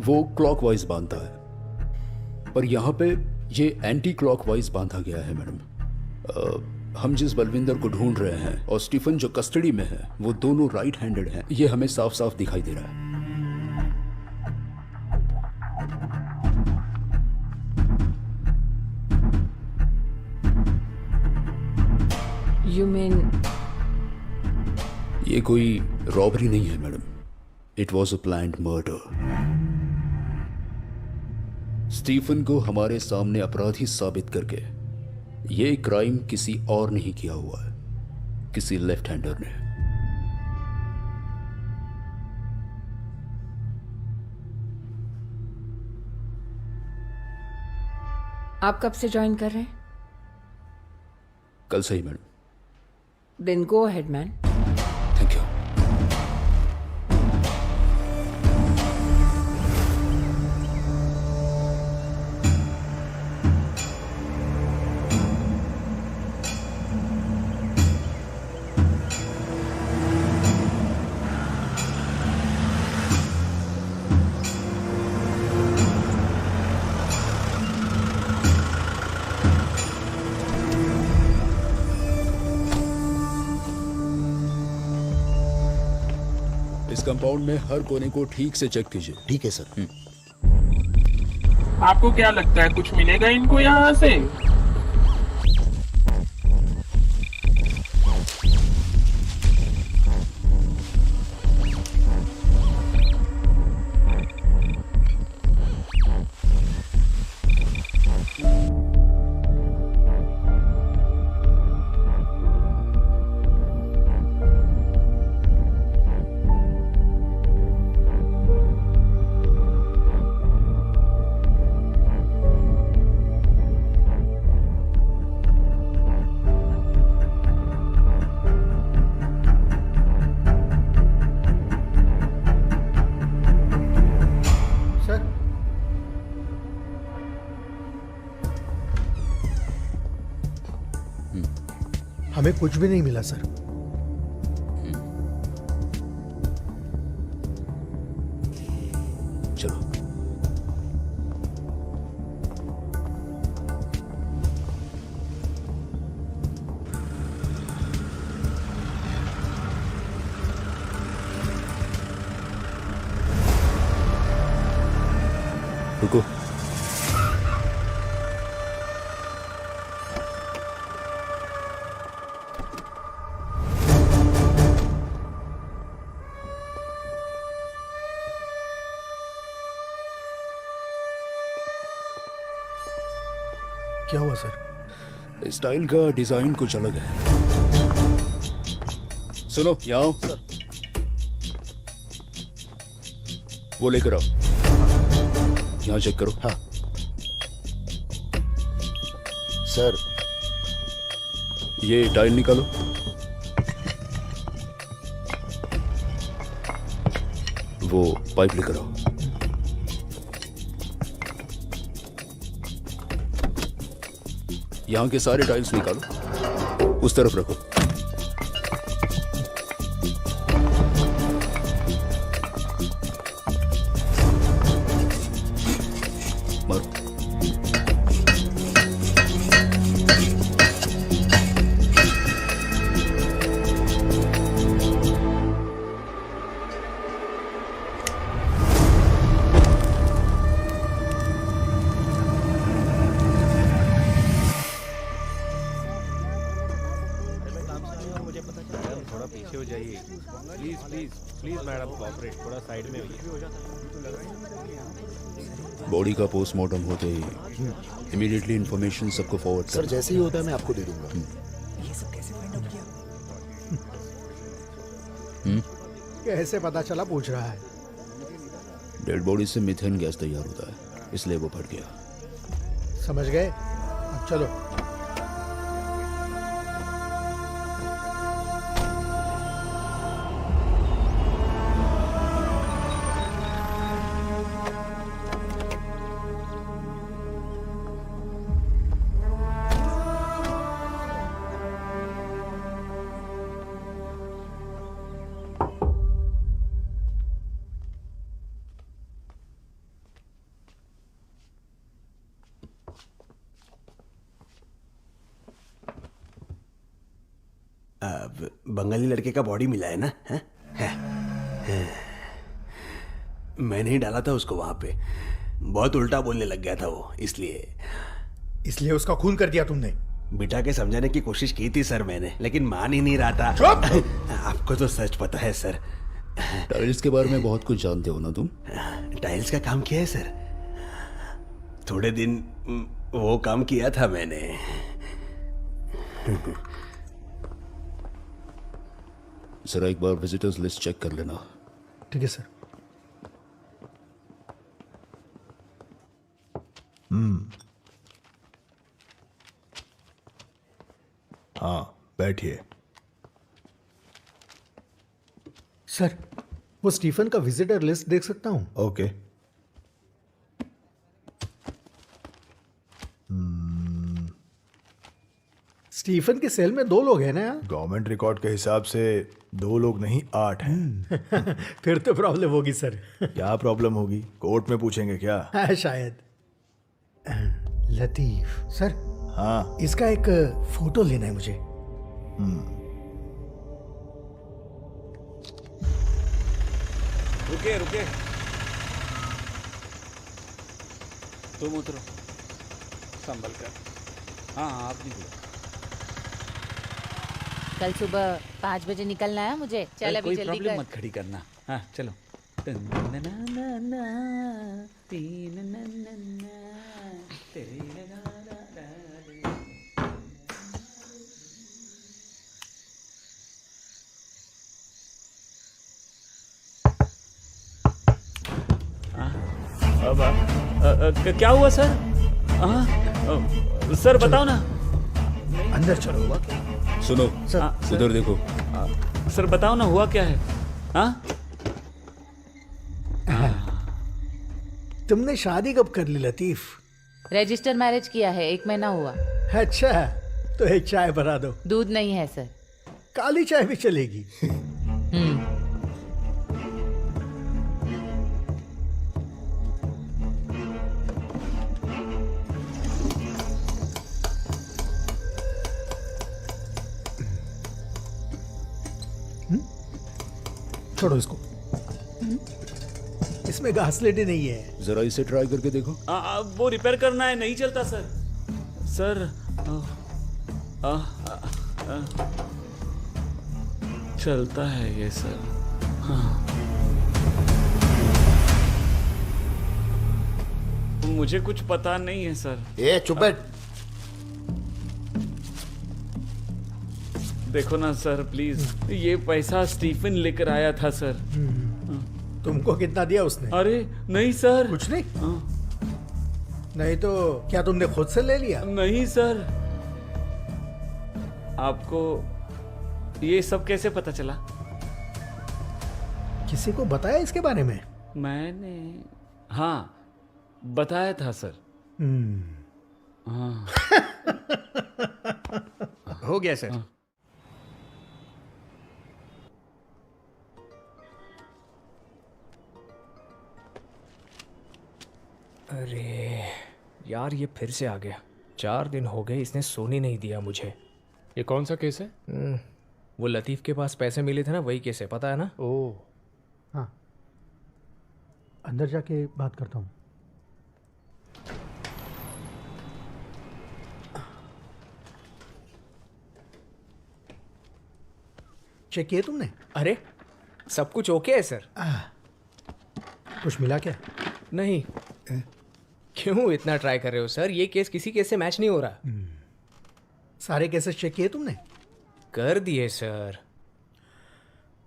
वो क्लॉकवाइज बांधता है, पर यहाँ पे ये एंटी क्लॉकवाइज बांधा गया है मैडम। हम जिस बलविंदर को ढूंढ रहे हैं और स्टीफन जो कस्टडी में है वो दोनों राइट हैंडेड हैं। ये हमें साफ साफ दिखाई दे रहा है। You mean... ये कोई रॉबरी नहीं है madam. It was a planned murder. Stephen को हमारे सामने अपराधी साबित करके ये क्राइम किसी और नहीं किया हुआ है, किसी लेफ्ट हैंडर ने। आप कब से ज्वाइन कर रहे हैं? कल से ही madam. Then go ahead man. Thank you. इस कंपाउंड में हर कोने को ठीक से चेक कीजिए। ठीक है सर। आपको क्या लगता है कुछ मिलेगा इनको यहाँ से? हमें कुछ भी नहीं मिला सर। चलो। रुको। क्या हुआ सर? स्टाइल का डिजाइन कुछ अलग है। सुनो, यहाँ आओ। वो लेकर आओ। यहाँ चेक करो। हाँ सर। ये टाइल निकालो। वो पाइप लेकर आओ। यहाँ के सारे टाइल्स निकालो, उस तरफ रखो। मारो। बॉडी का पोस्टमार्टम होते ही इमीडिएटली इंफॉर्मेशन सबको फॉरवर्ड सर। जैसे ही होता है मैं आपको दे दूंगा। कैसे पता चला पूछ रहा है। डेड बॉडी से मीथेन गैस तैयार होता है, इसलिए वो फट गया। समझ गए? अब चलो। बंगाली लड़के का बॉडी मिला है ना? है? मैंने ही डाला था उसको वहां पे। बहुत उल्टा बोलने लग गया था वो, इसलिए उसका खून कर दिया तुमने? बिठा के समझाने की कोशिश की थी सर मैंने, लेकिन मान ही नहीं रहा था। आपको तो सच पता है सर। टाइल्स के बारे में बहुत कुछ जानते हो ना तुम? टाइल्स का काम किया है सर। थोड़े दिन वो काम किया था मैंने। जरा एक बार विजिटर्स लिस्ट चेक कर लेना। ठीक है सर। हाँ बैठिए। सर वो स्टीफन का विजिटर लिस्ट देख सकता हूँ? ओके। स्टीफन के सेल में 2 लोग हैं ना यार? गवर्नमेंट रिकॉर्ड के हिसाब से 2 लोग नहीं 8 हैं। फिर तो प्रॉब्लम होगी सर। क्या प्रॉब्लम होगी? कोर्ट में पूछेंगे क्या? हाँ, शायद। लतीफ सर। हाँ इसका एक फोटो लेना है मुझे। रुके रुके, तुम उतरो संभल कर। हाँ आप निकलो। कल सुबह 5 बजे निकलना है मुझे। चल अभी कोई जल्दी प्रॉब्लम कर। मत खड़ी करना। हाँ चलो। क्या हुआ सर? सर बताओ ना। अंदर चलो। सुनो सर, उधर देखो। सर बताओ ना, हुआ क्या है? हाँ तुमने शादी कब कर ली लतीफ? रजिस्टर मैरिज किया है, 1 महीना हुआ। अच्छा तो एक चाय बना दो। दूध नहीं है सर। काली चाय भी चलेगी। छोड़ो इसको, इसमें घासलेट नहीं है। जरा इसे ट्राई करके देखो। वो रिपेयर करना है, नहीं चलता सर। सर चलता है ये सर। हाँ। मुझे कुछ पता नहीं है सर। ए चुप बैठ। देखो ना सर प्लीज, ये पैसा स्टीफन लेकर आया था सर। तुमको कितना दिया उसने? अरे नहीं सर, कुछ नहीं। नहीं तो क्या तुमने खुद से ले लिया? नहीं सर। आपको ये सब कैसे पता चला? किसी को बताया इसके बारे में? मैंने हाँ बताया था सर। हाँ हो गया सर। अरे यार ये फिर से आ गया। 4 दिन हो गए इसने सोने नहीं दिया मुझे। ये कौन सा केस है? वो लतीफ़ के पास पैसे मिले थे ना, वही केस है, पता है ना? ओह हाँ, अंदर जाके बात करता हूँ। चेक किए तुमने? अरे सब कुछ ओके है सर। कुछ मिला क्या? नहीं। क्यों इतना ट्राई कर रहे हो सर? ये केस किसी केस से मैच नहीं हो रहा। सारे केसेस चेक किए तुमने? कर दिए सर।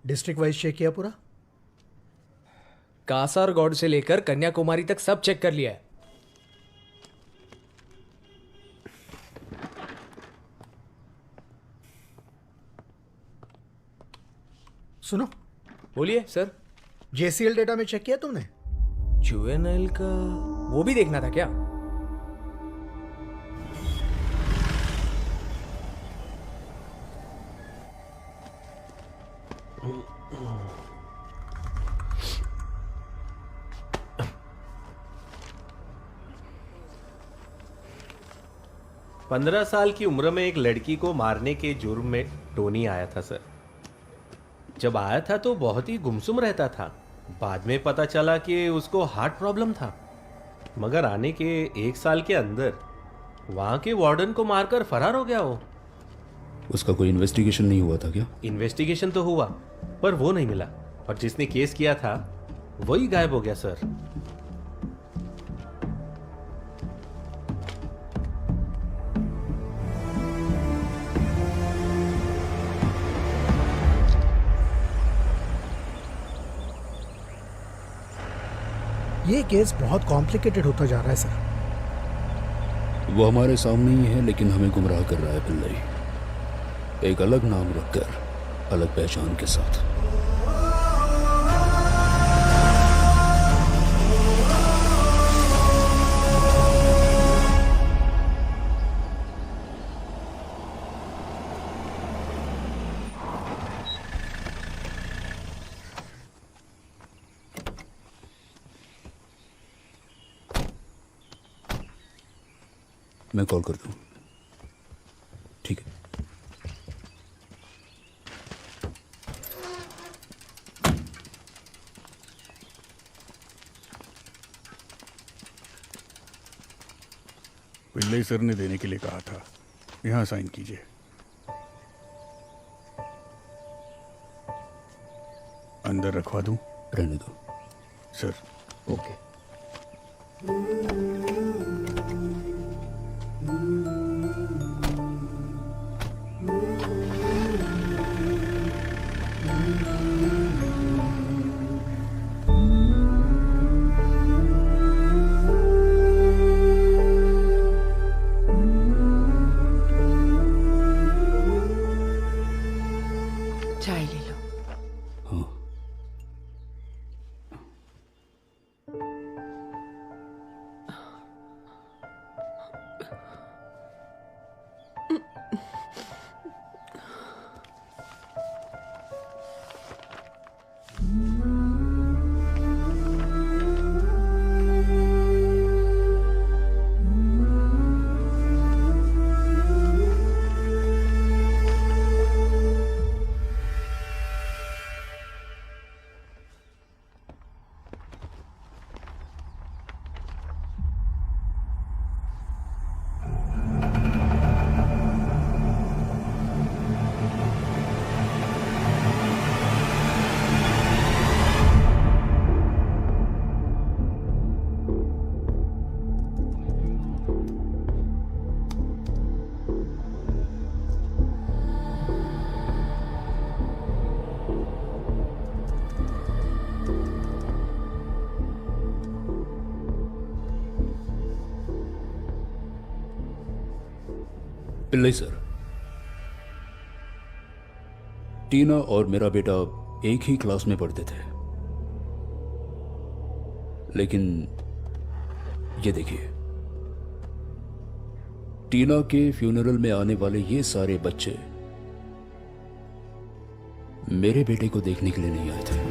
डिस्ट्रिक्ट वाइज चेक किया पूरा? कासारगौड़ से लेकर कन्याकुमारी तक सब चेक कर लिया है। सुनो, बोलिए सर। JCL डेटा में चेक किया तुमने? जुवेनाइल का वो भी देखना था क्या? पंद्रह साल की उम्र में एक लड़की को मारने के जुर्म में टोनी आया था सर। जब आया था तो बहुत ही गुमसुम रहता था। बाद में पता चला कि उसको हार्ट प्रॉब्लम था, मगर आने के 1 साल के अंदर वहाँ के वार्डन को मारकर फरार हो गया वो। उसका कोई इन्वेस्टिगेशन नहीं हुआ था क्या? इन्वेस्टिगेशन तो हुआ पर वो नहीं मिला, और जिसने केस किया था वही गायब हो गया सर। ये केस बहुत कॉम्प्लिकेटेड होता जा रहा है सर। वो हमारे सामने ही है लेकिन हमें गुमराह कर रहा है पिल्लई, एक अलग नाम रखकर अलग पहचान के साथ। मैं कॉल कर दूं? ठीक है। पिल्लई सर ने देने के लिए कहा था, यहाँ साइन कीजिए। अंदर रखवा दूं? रहने दो सर। ओके। चाय ले लो। हाँ। पिल्लई सर, टीना और मेरा बेटा एक ही क्लास में पढ़ते थे, लेकिन ये देखिए, टीना के फ्यूनरल में आने वाले ये सारे बच्चे मेरे बेटे को देखने के लिए नहीं आए थे।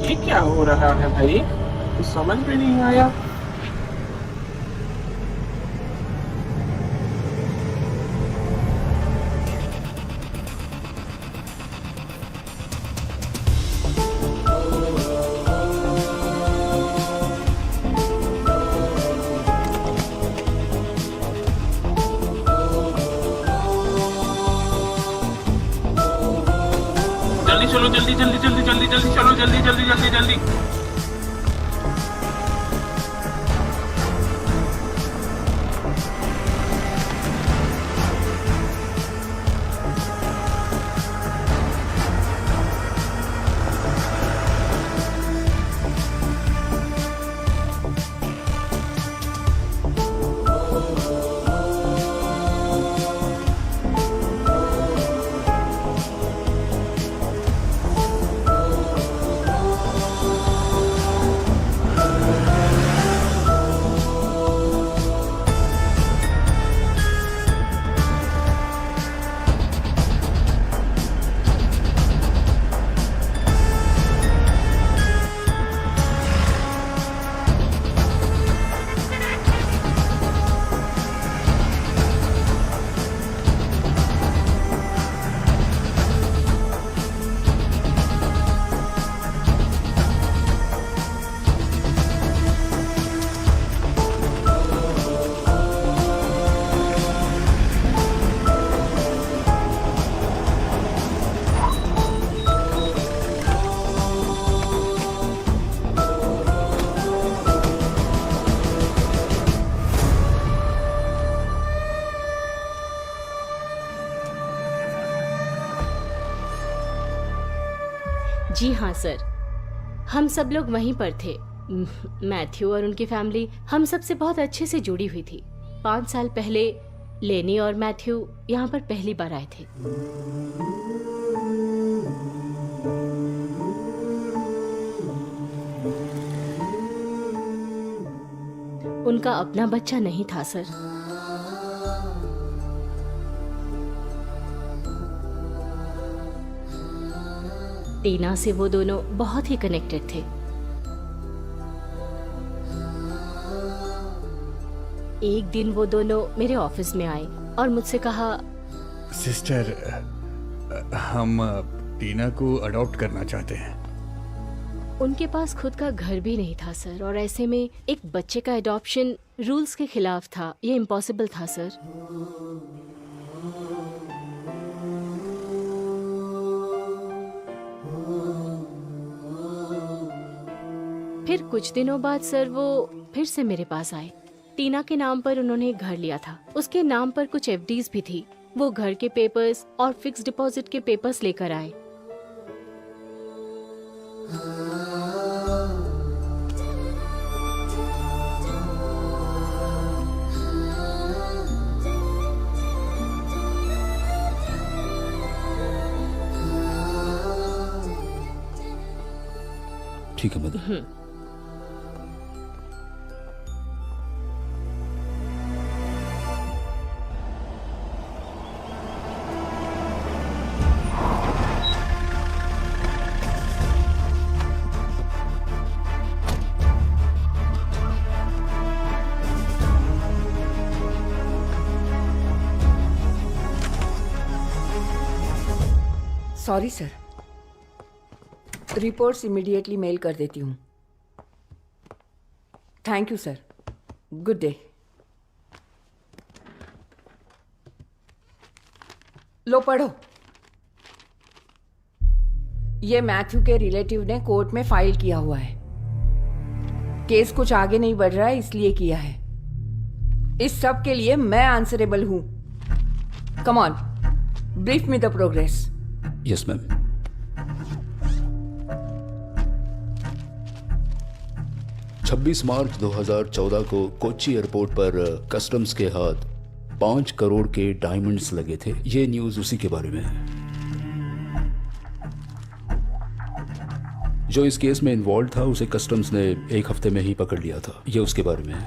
ये क्या हो रहा है भाई, कुछ समझ में नहीं आया। जल्दी चलो जल्दी जल्दी जल्दी जल्दी जल्दी चलो जल्दी जल्दी जल्दी जल्दी। जी हाँ सर, हम सब लोग वहीं पर थे। मैथ्यू और उनकी फैमिली हम सब से बहुत अच्छे से जुड़ी हुई थी। 5 साल पहले लेनी और मैथ्यू यहाँ पर पहली बार आए थे। उनका अपना बच्चा नहीं था सर। टीना से वो दोनों बहुत ही कनेक्टेड थे। एक दिन वो दोनों मेरे ऑफिस में आए और मुझसे कहा, सिस्टर, हम टीना को अडॉप्ट करना चाहते हैं। उनके पास खुद का घर भी नहीं था सर, और ऐसे में एक बच्चे का अडॉप्शन रूल्स के खिलाफ था। ये इम्पॉसिबल था सर। फिर कुछ दिनों बाद सर वो फिर से मेरे पास आए। टीना के नाम पर उन्होंने एक घर लिया था। उसके नाम पर कुछ एफडीज भी थी। वो घर के पेपर्स और फिक्स डिपॉजिट के पेपर्स लेकर आए। ठीक है mother. Sorry sir, reports immediately mail कर देती हूँ। Thank you sir, good day. लो पढ़ो। ये मैथ्यू के रिलेटिव ने कोर्ट में फाइल किया हुआ है। केस कुछ आगे नहीं बढ़ रहा है, इसलिए किया है। इस सब के लिए मैं आंसरेबल हूं। Come on, brief me the progress. Yes ma'am. March 2014 को कोच्चि एयरपोर्ट पर कस्टम्स के हाथ 5 करोड़ के डायमंड्स लगे थे। ये न्यूज उसी के बारे में है। जो इस केस में इन्वॉल्व था उसे कस्टम्स ने 1 हफ्ते में ही पकड़ लिया था। ये उसके बारे में है।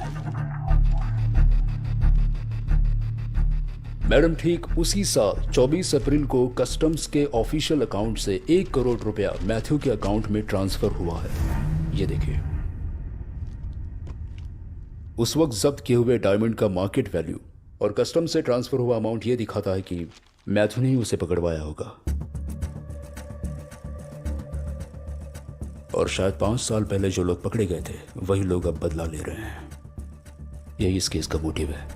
मैडम, ठीक उसी साल 24 अप्रैल को कस्टम्स के ऑफिशियल अकाउंट से 1 करोड़ रुपया मैथ्यू के अकाउंट में ट्रांसफर हुआ है। ये देखिए। उस वक्त जब्त किए हुए डायमंड का मार्केट वैल्यू और कस्टम से ट्रांसफर हुआ अमाउंट ये दिखाता है कि मैथ्यू ने ही उसे पकड़वाया होगा। और शायद 5 साल पहले जो लोग पकड़े गए थे वही लोग अब बदला ले रहे हैं। यही इस केस का मोटिव है।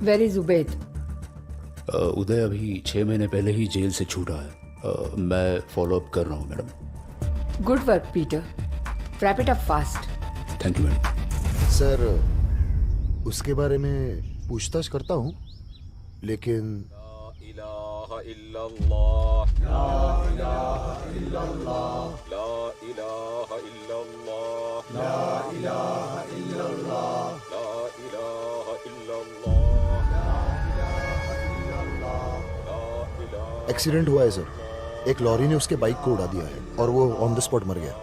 Where is Ubaid? उदय अभी 6 महीने पहले ही जेल से छूटा है। मैं फॉलो अप कर रहा हूँ madam. Good work Peter, wrap it up fast. Thank you madam. Sir, उसके बारे में पूछताछ करता हूँ, लेकिन एक्सीडेंट हुआ है सर। एक लॉरी ने उसके बाइक को उड़ा दिया है और वो ऑन द स्पॉट मर गया।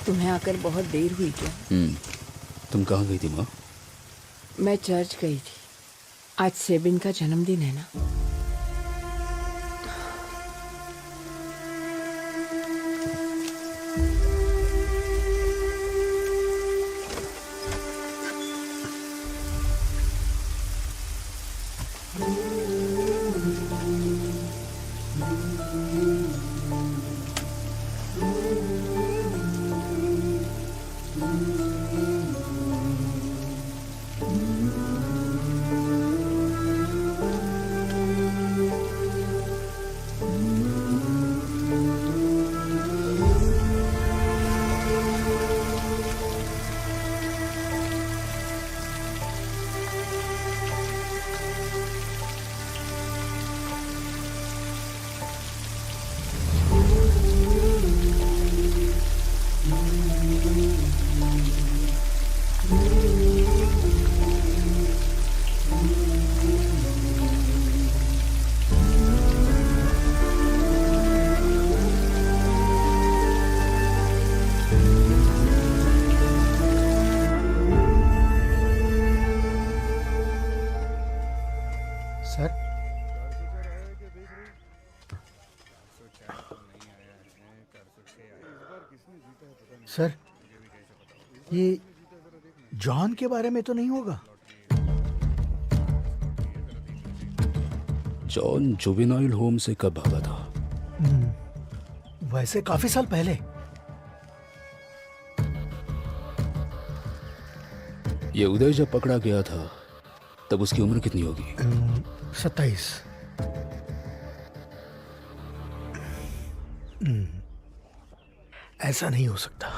तुम्हें आकर बहुत देर हुई क्या? तुम कहाँ गई थी माँ? मैं चर्च गई थी। आज सेबिन का जन्मदिन है ना। सर, ये जॉन के बारे में तो नहीं होगा? जॉन जुवेनाइल होम से कब भागा था? वैसे काफी साल पहले। ये उदय जब पकड़ा गया था तब उसकी उम्र कितनी होगी? 27। ऐसा नहीं हो सकता।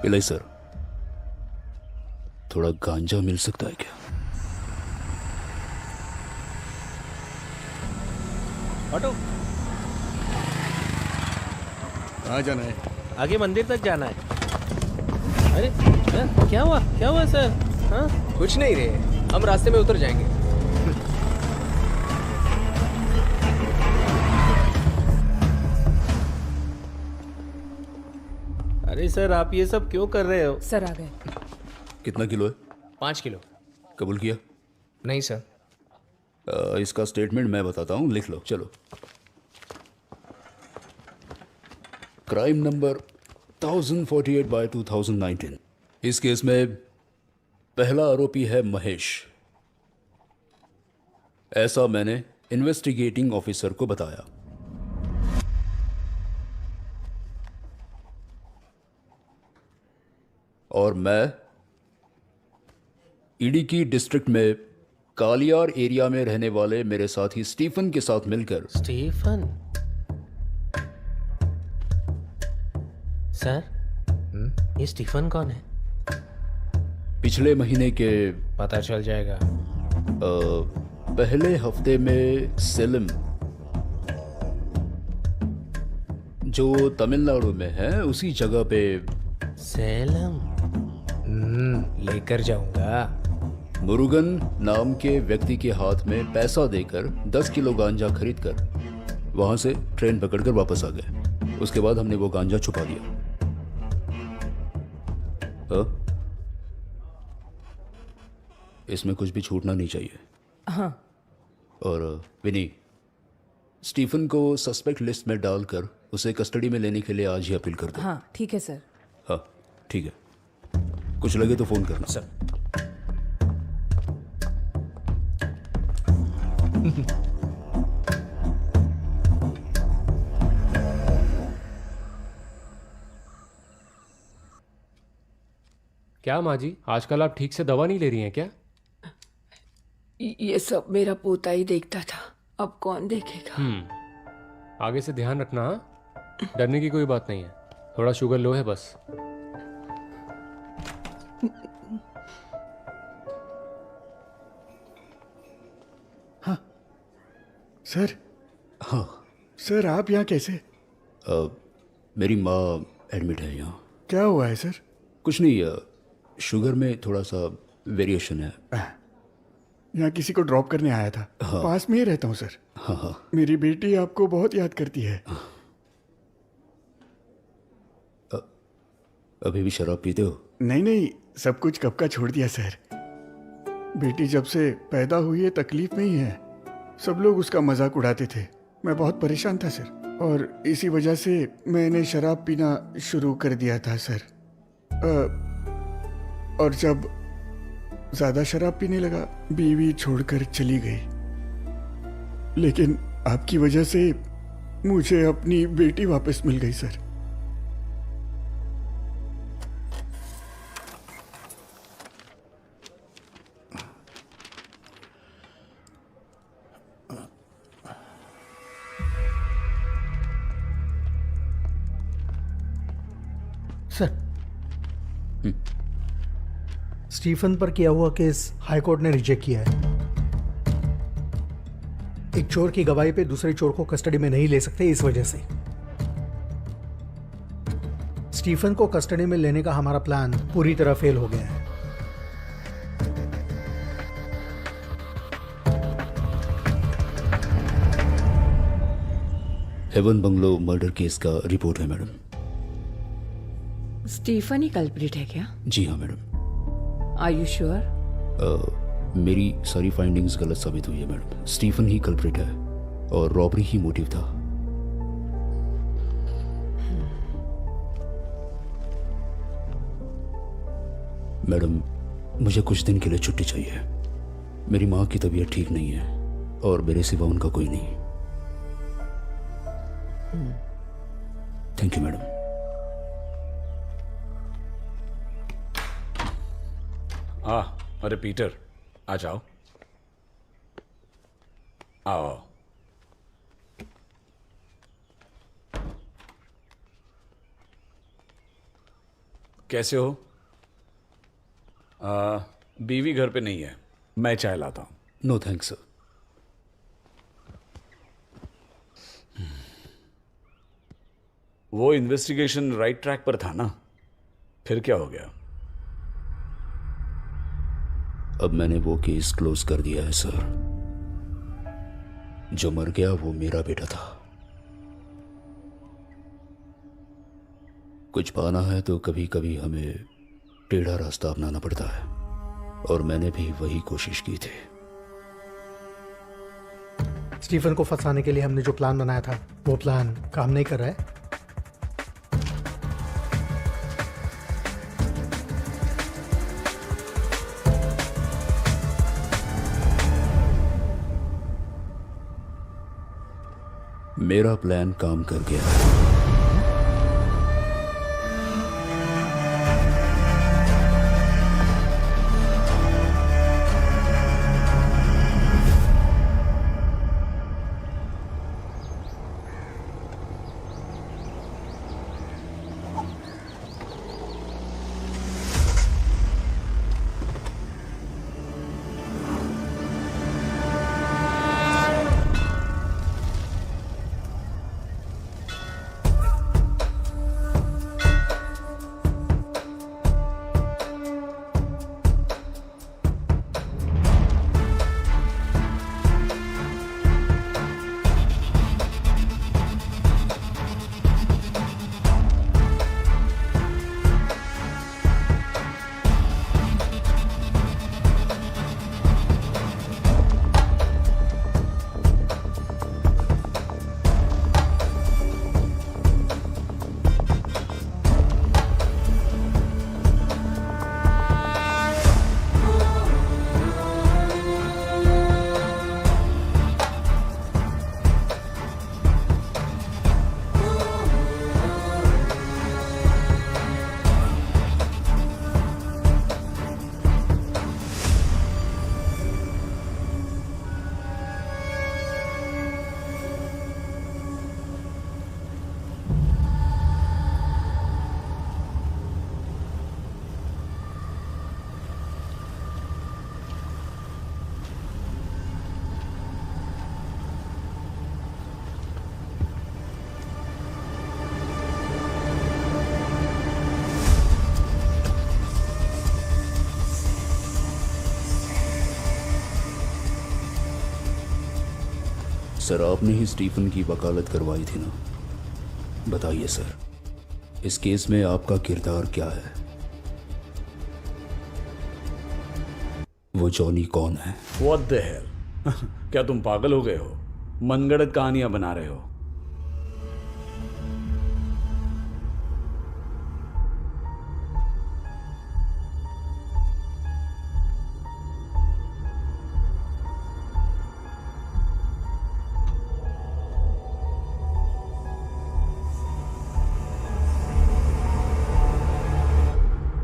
पिलाई सर, थोड़ा गांजा मिल सकता है क्या? ऑटो, कहाँ जाना है? आगे मंदिर तक जाना है। अरे क्या हुआ सर? हाँ? कुछ नहीं रे, हम रास्ते में उतर जाएंगे। अरे सर, आप ये सब क्यों कर रहे हो? सर आ गए। कितना किलो है? 5 किलो। कबूल किया? नहीं सर। इसका स्टेटमेंट मैं बताता हूँ, लिख लो। चलो। Crime number 1048/2019। इस केस में पहला आरोपी है महेश। ऐसा मैंने इन्वेस्टिगेटिंग ऑफिसर को बताया। और मैं इडुक्की डिस्ट्रिक्ट में कालियार एरिया में रहने वाले मेरे साथी स्टीफन के साथ मिलकर। स्टीफन? सर, ये स्टीफन कौन है? पिछले महीने के पता चल जाएगा। पहले हफ्ते में सेलिम जो तमिलनाडु में है उसी जगह पे। सैलम। लेकर जाऊंगा। मुरुगन नाम के व्यक्ति के हाथ में पैसा देकर 10 किलो गांजा खरीद कर वहां से ट्रेन पकड़कर वापस आ गए। उसके बाद हमने वो गांजा छुपा दिया। इसमें कुछ भी छूटना नहीं चाहिए। हाँ। और विनी, स्टीफन को सस्पेक्ट लिस्ट में डालकर उसे कस्टडी में लेने के लिए आज ही अपील कर दो। हाँ ठीक है सर। हाँ ठीक है, कुछ लगे तो फोन करना सर। क्या माँ जी, आजकल आप ठीक से दवा नहीं ले रही हैं क्या? ये सब मेरा पोता ही देखता था, अब कौन देखेगा। आगे से ध्यान रखना। हाँ? डरने की कोई बात नहीं है, थोड़ा शुगर लो है बस। हाँ सर। हाँ सर, आप यहाँ कैसे? मेरी माँ एडमिट है यहाँ। क्या हुआ है सर? कुछ नहीं, शुगर में थोड़ा सा वेरिएशन है। यहाँ किसी को ड्रॉप करने आया था। हाँ। पास में ही रहता हूँ सर। हाँ हाँ। मेरी बेटी आपको बहुत याद करती है। अभी भी शराब पीते हो? नहीं नहीं, सब कुछ कब का छोड़ दिया सर। बेटी जब से पैदा हुई है तकलीफ में ही है। सब लोग उसका मजाक उड़ाते थे, मैं बहुत परेशान था सर, और इसी वजह से मैंने शराब पीना शुरू कर दिया था सर। और जब ज्यादा शराब पीने लगा, बीवी छोड़कर चली गई। लेकिन आपकी वजह से मुझे अपनी बेटी वापस मिल गई सर। सर, स्टीफन पर किया हुआ केस हाईकोर्ट ने रिजेक्ट किया है। एक चोर की गवाही पे दूसरे चोर को कस्टडी में नहीं ले सकते, इस वजह से स्टीफन को कस्टडी में लेने का हमारा प्लान पूरी तरह फेल हो गया है। हेवन बंगलो मर्डर केस का रिपोर्ट है मैडम। स्टीफन ही कल्प्रिट है क्या? जी हाँ मैडम। Are you sure? मेरी सारी फाइंडिंग्स गलत साबित हुई है मैडम। स्टीफन ही कल्प्रिट है और रॉबरी ही मोटिव था। मैडम, मुझे कुछ दिन के लिए छुट्टी चाहिए। मेरी माँ की तबीयत ठीक नहीं है और मेरे सिवा उनका कोई नहीं। Thank you madam. हाँ, अरे पीटर, आ जाओ। आओ। कैसे हो? बीवी घर पे नहीं है, मैं चाय लाता हूं। No thanks sir. वो इन्वेस्टिगेशन राइट ट्रैक पर था ना? फिर क्या हो गया? अब मैंने वो केस क्लोज कर दिया है सर। जो मर गया वो मेरा बेटा था। कुछ पाना है तो कभी कभी हमें टेढ़ा रास्ता अपनाना पड़ता है, और मैंने भी वही कोशिश की थी। स्टीफन को फंसाने के लिए हमने जो प्लान बनाया था वो प्लान काम नहीं कर रहा है। मेरा प्लान काम कर गया है। सर आपने ही स्टीफन की वकालत करवाई थी ना? बताइए सर, इस केस में आपका किरदार क्या है? वो जॉनी कौन है? What the hell? क्या तुम पागल हो गए हो? मनगढ़ंत कहानियां बना रहे हो।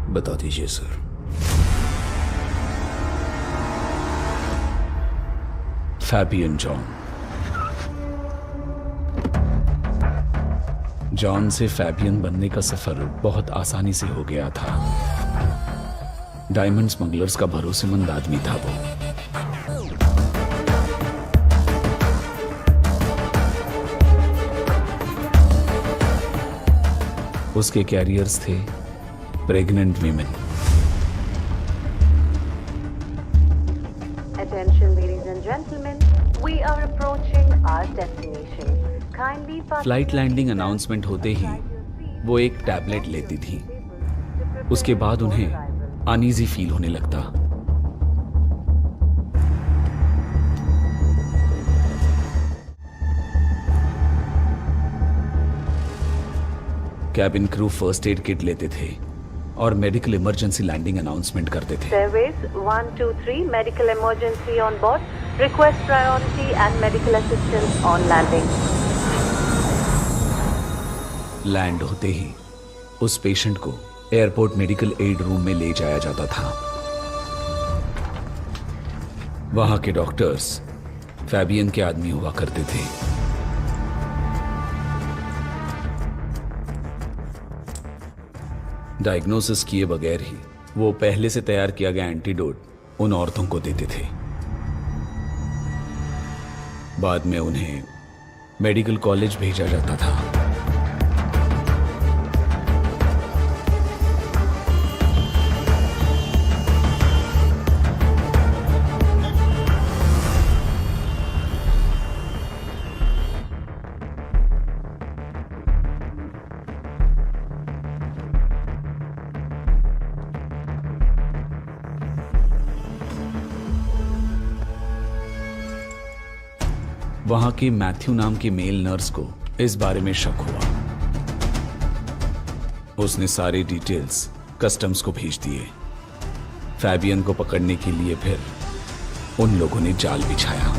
बता दीजिए सर। फैबियन जॉन से फैबियन बनने का सफर बहुत आसानी से हो गया था। डायमंड स्मगलर्स का भरोसेमंद आदमी था वो। उसके कैरियर्स थे pregnant women. Attention ladies and gentlemen, we are approaching our destination. Kindly flight landing announcement होते ही वो एक टैबलेट लेती थी। उसके बाद उन्हें अनईजी फील होने लगता। Cabin crew first aid kit लेते थे और मेडिकल इमरजेंसी लैंडिंग अनाउंसमेंट करते थे। Service 123 medical emergency on board. Request priority and medical assistance on landing. Land होते ही उस पेशेंट को एयरपोर्ट मेडिकल एड रूम में ले जाया जाता था। वहां के डॉक्टर्स फैबियन के आदमी हुआ करते थे। डायग्नोसिस किए बगैर ही वो पहले से तैयार किया गया एंटीडोट उन औरतों को देते थे। बाद में उन्हें मेडिकल कॉलेज भेजा जाता था। वहां की मैथ्यू नाम की मेल नर्स को इस बारे में शक हुआ। उसने सारे डिटेल्स कस्टम्स को भेज दिए। फैबियन को पकड़ने के लिए फिर उन लोगों ने जाल बिछाया।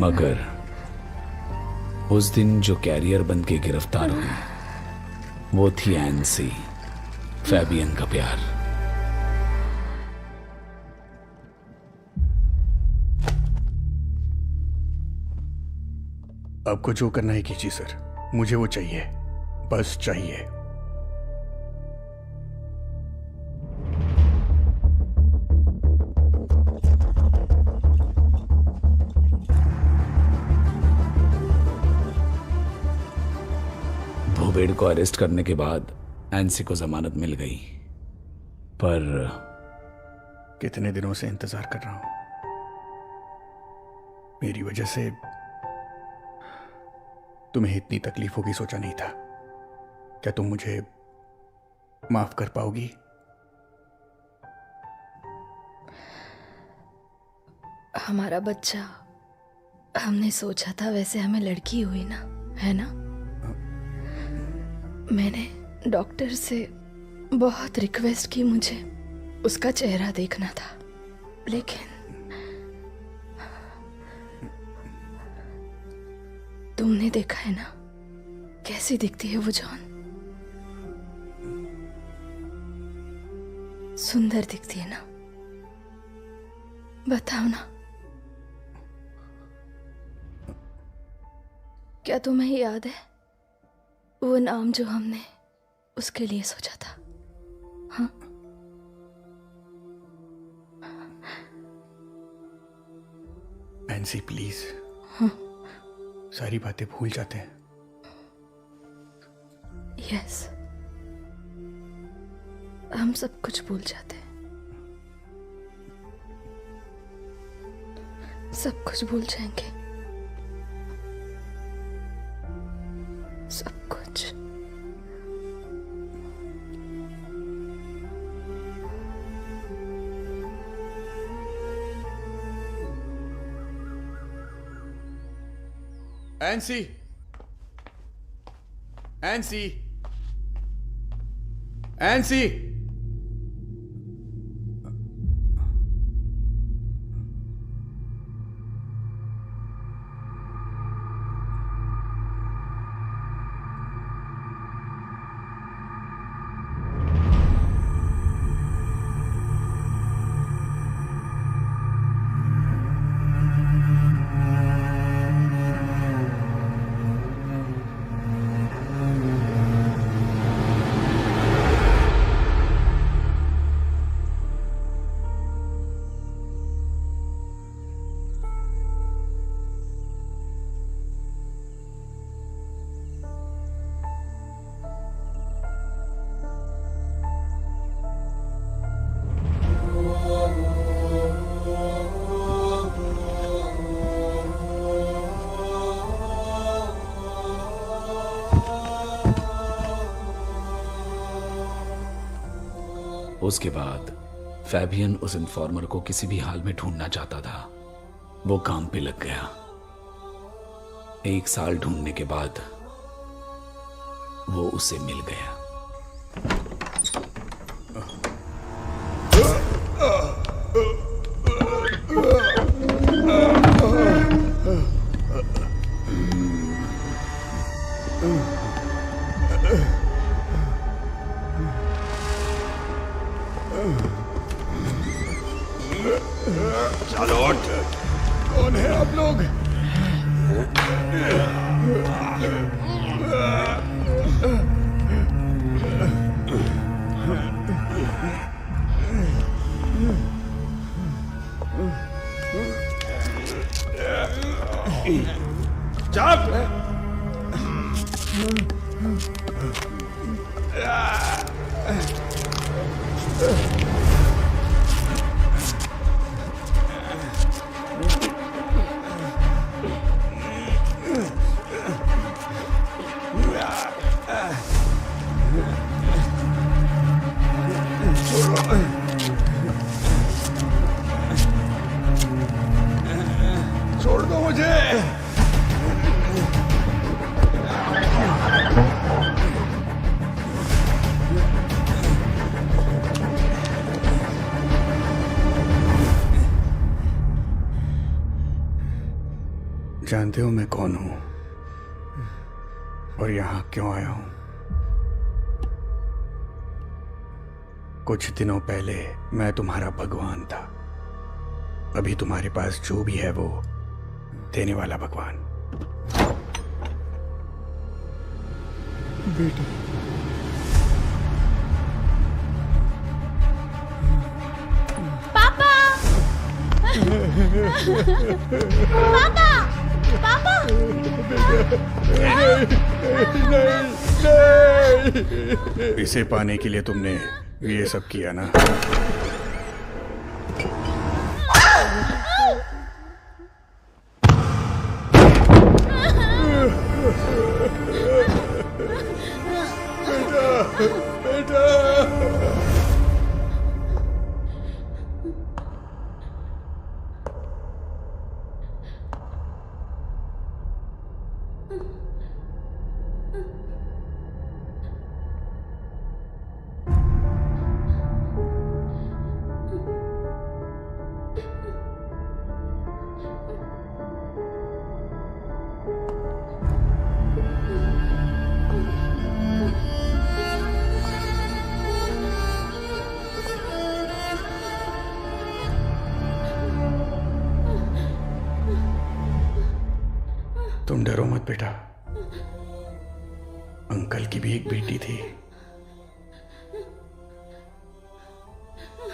मगर उस दिन जो कैरियर बन के गिरफ्तार हुई वो थी एनसी, फैबियन का प्यार। आपको जो करना है कीजिए सर, मुझे वो चाहिए, बस चाहिए। भूबेड़ को अरेस्ट करने के बाद एनसी को जमानत मिल गई, पर कितने दिनों से इंतजार कर रहा हूं। मेरी वजह से तुम्हें इतनी तकलीफ होगी सोचा नहीं था। क्या तुम मुझे माफ कर पाओगी? हमारा बच्चा हमने सोचा था वैसे हमें लड़की हुई ना, है ना? मैंने डॉक्टर से बहुत रिक्वेस्ट की, मुझे उसका चेहरा देखना था, लेकिन तुमने देखा है ना कैसी दिखती है वो जॉन। सुंदर दिखती है ना? बताओ ना, क्या तुम्हें याद है वो नाम जो हमने उसके लिए सोचा था? हाँ, एनसी प्लीज, हाँ। सारी बातें भूल जाते हैं। यस, हम सब कुछ भूल जाते हैं, सब कुछ भूल जाएंगे, सब कुछ। एनसी, एनसी, एनसी, उसके बाद फैबियन उस इन्फॉर्मर को किसी भी हाल में ढूंढना चाहता था। वो काम पे लग गया। 1 साल ढूंढने के बाद वो उसे मिल गया। चलो उठ। कौन है आप लोग? छोड़ दो मुझे। जानते हो मैं कौन हूं और यहां क्यों आया हूं? कुछ दिनों पहले मैं तुम्हारा भगवान था। अभी तुम्हारे पास जो भी है वो देने वाला भगवान। बेटा, पापा, पापा, पापा, नहीं। इसे पाने के लिए तुमने ये सब किया ना? बेटा, तुम डरो मत बेटा, अंकल की भी एक बेटी थी,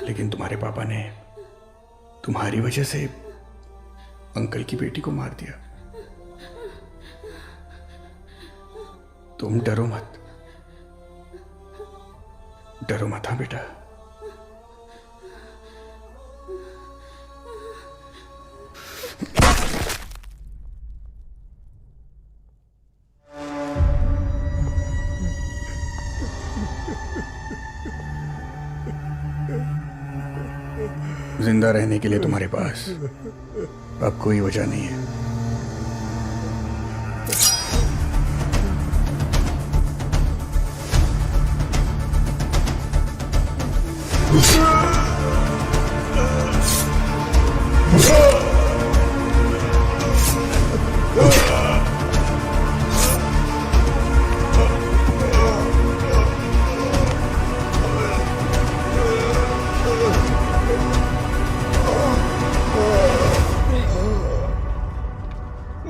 लेकिन तुम्हारे पापा ने तुम्हारी वजह से अंकल की बेटी को मार दिया। तुम डरो मत, डरो मत। हाँ बेटा, जिंदा रहने के लिए तुम्हारे पास अब कोई वजह नहीं है।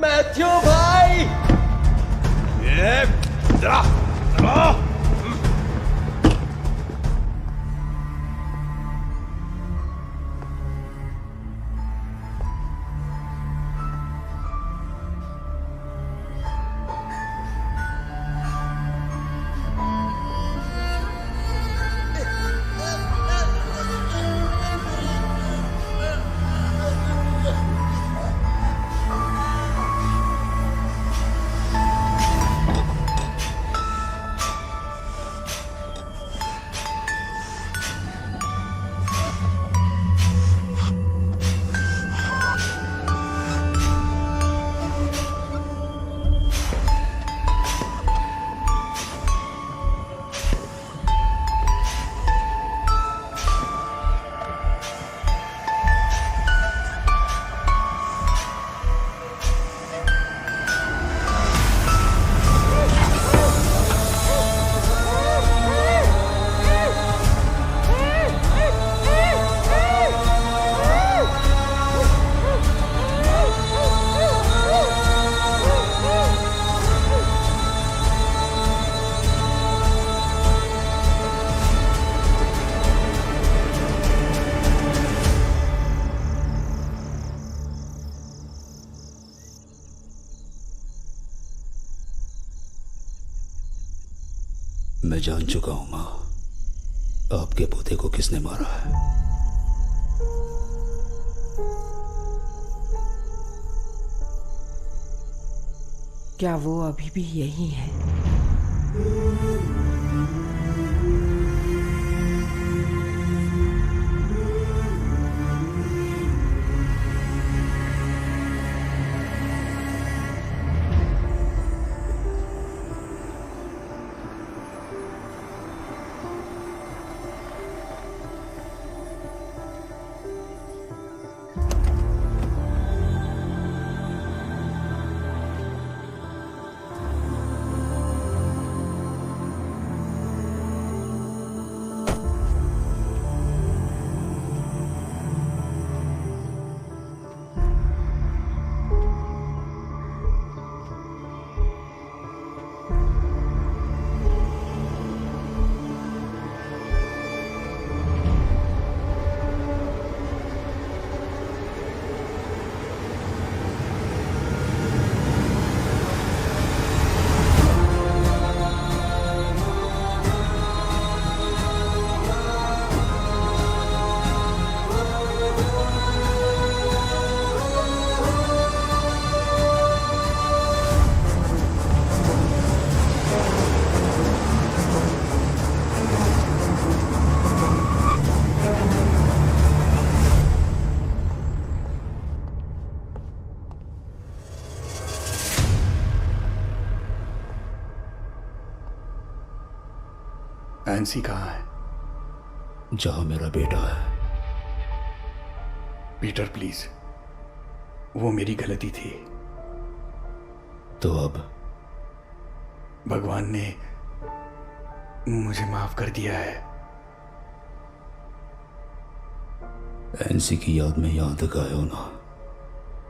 मैथ्यू भाई, मैं जान चुका हूं मां, आपके पोते को किसने मारा है। क्या वो अभी भी यही है? एनसी कहाँ है? जहां मेरा बेटा है। पीटर प्लीज, वो मेरी गलती थी। तो अब भगवान ने मुझे माफ कर दिया है। एनसी की याद में यहां तक आए हो ना?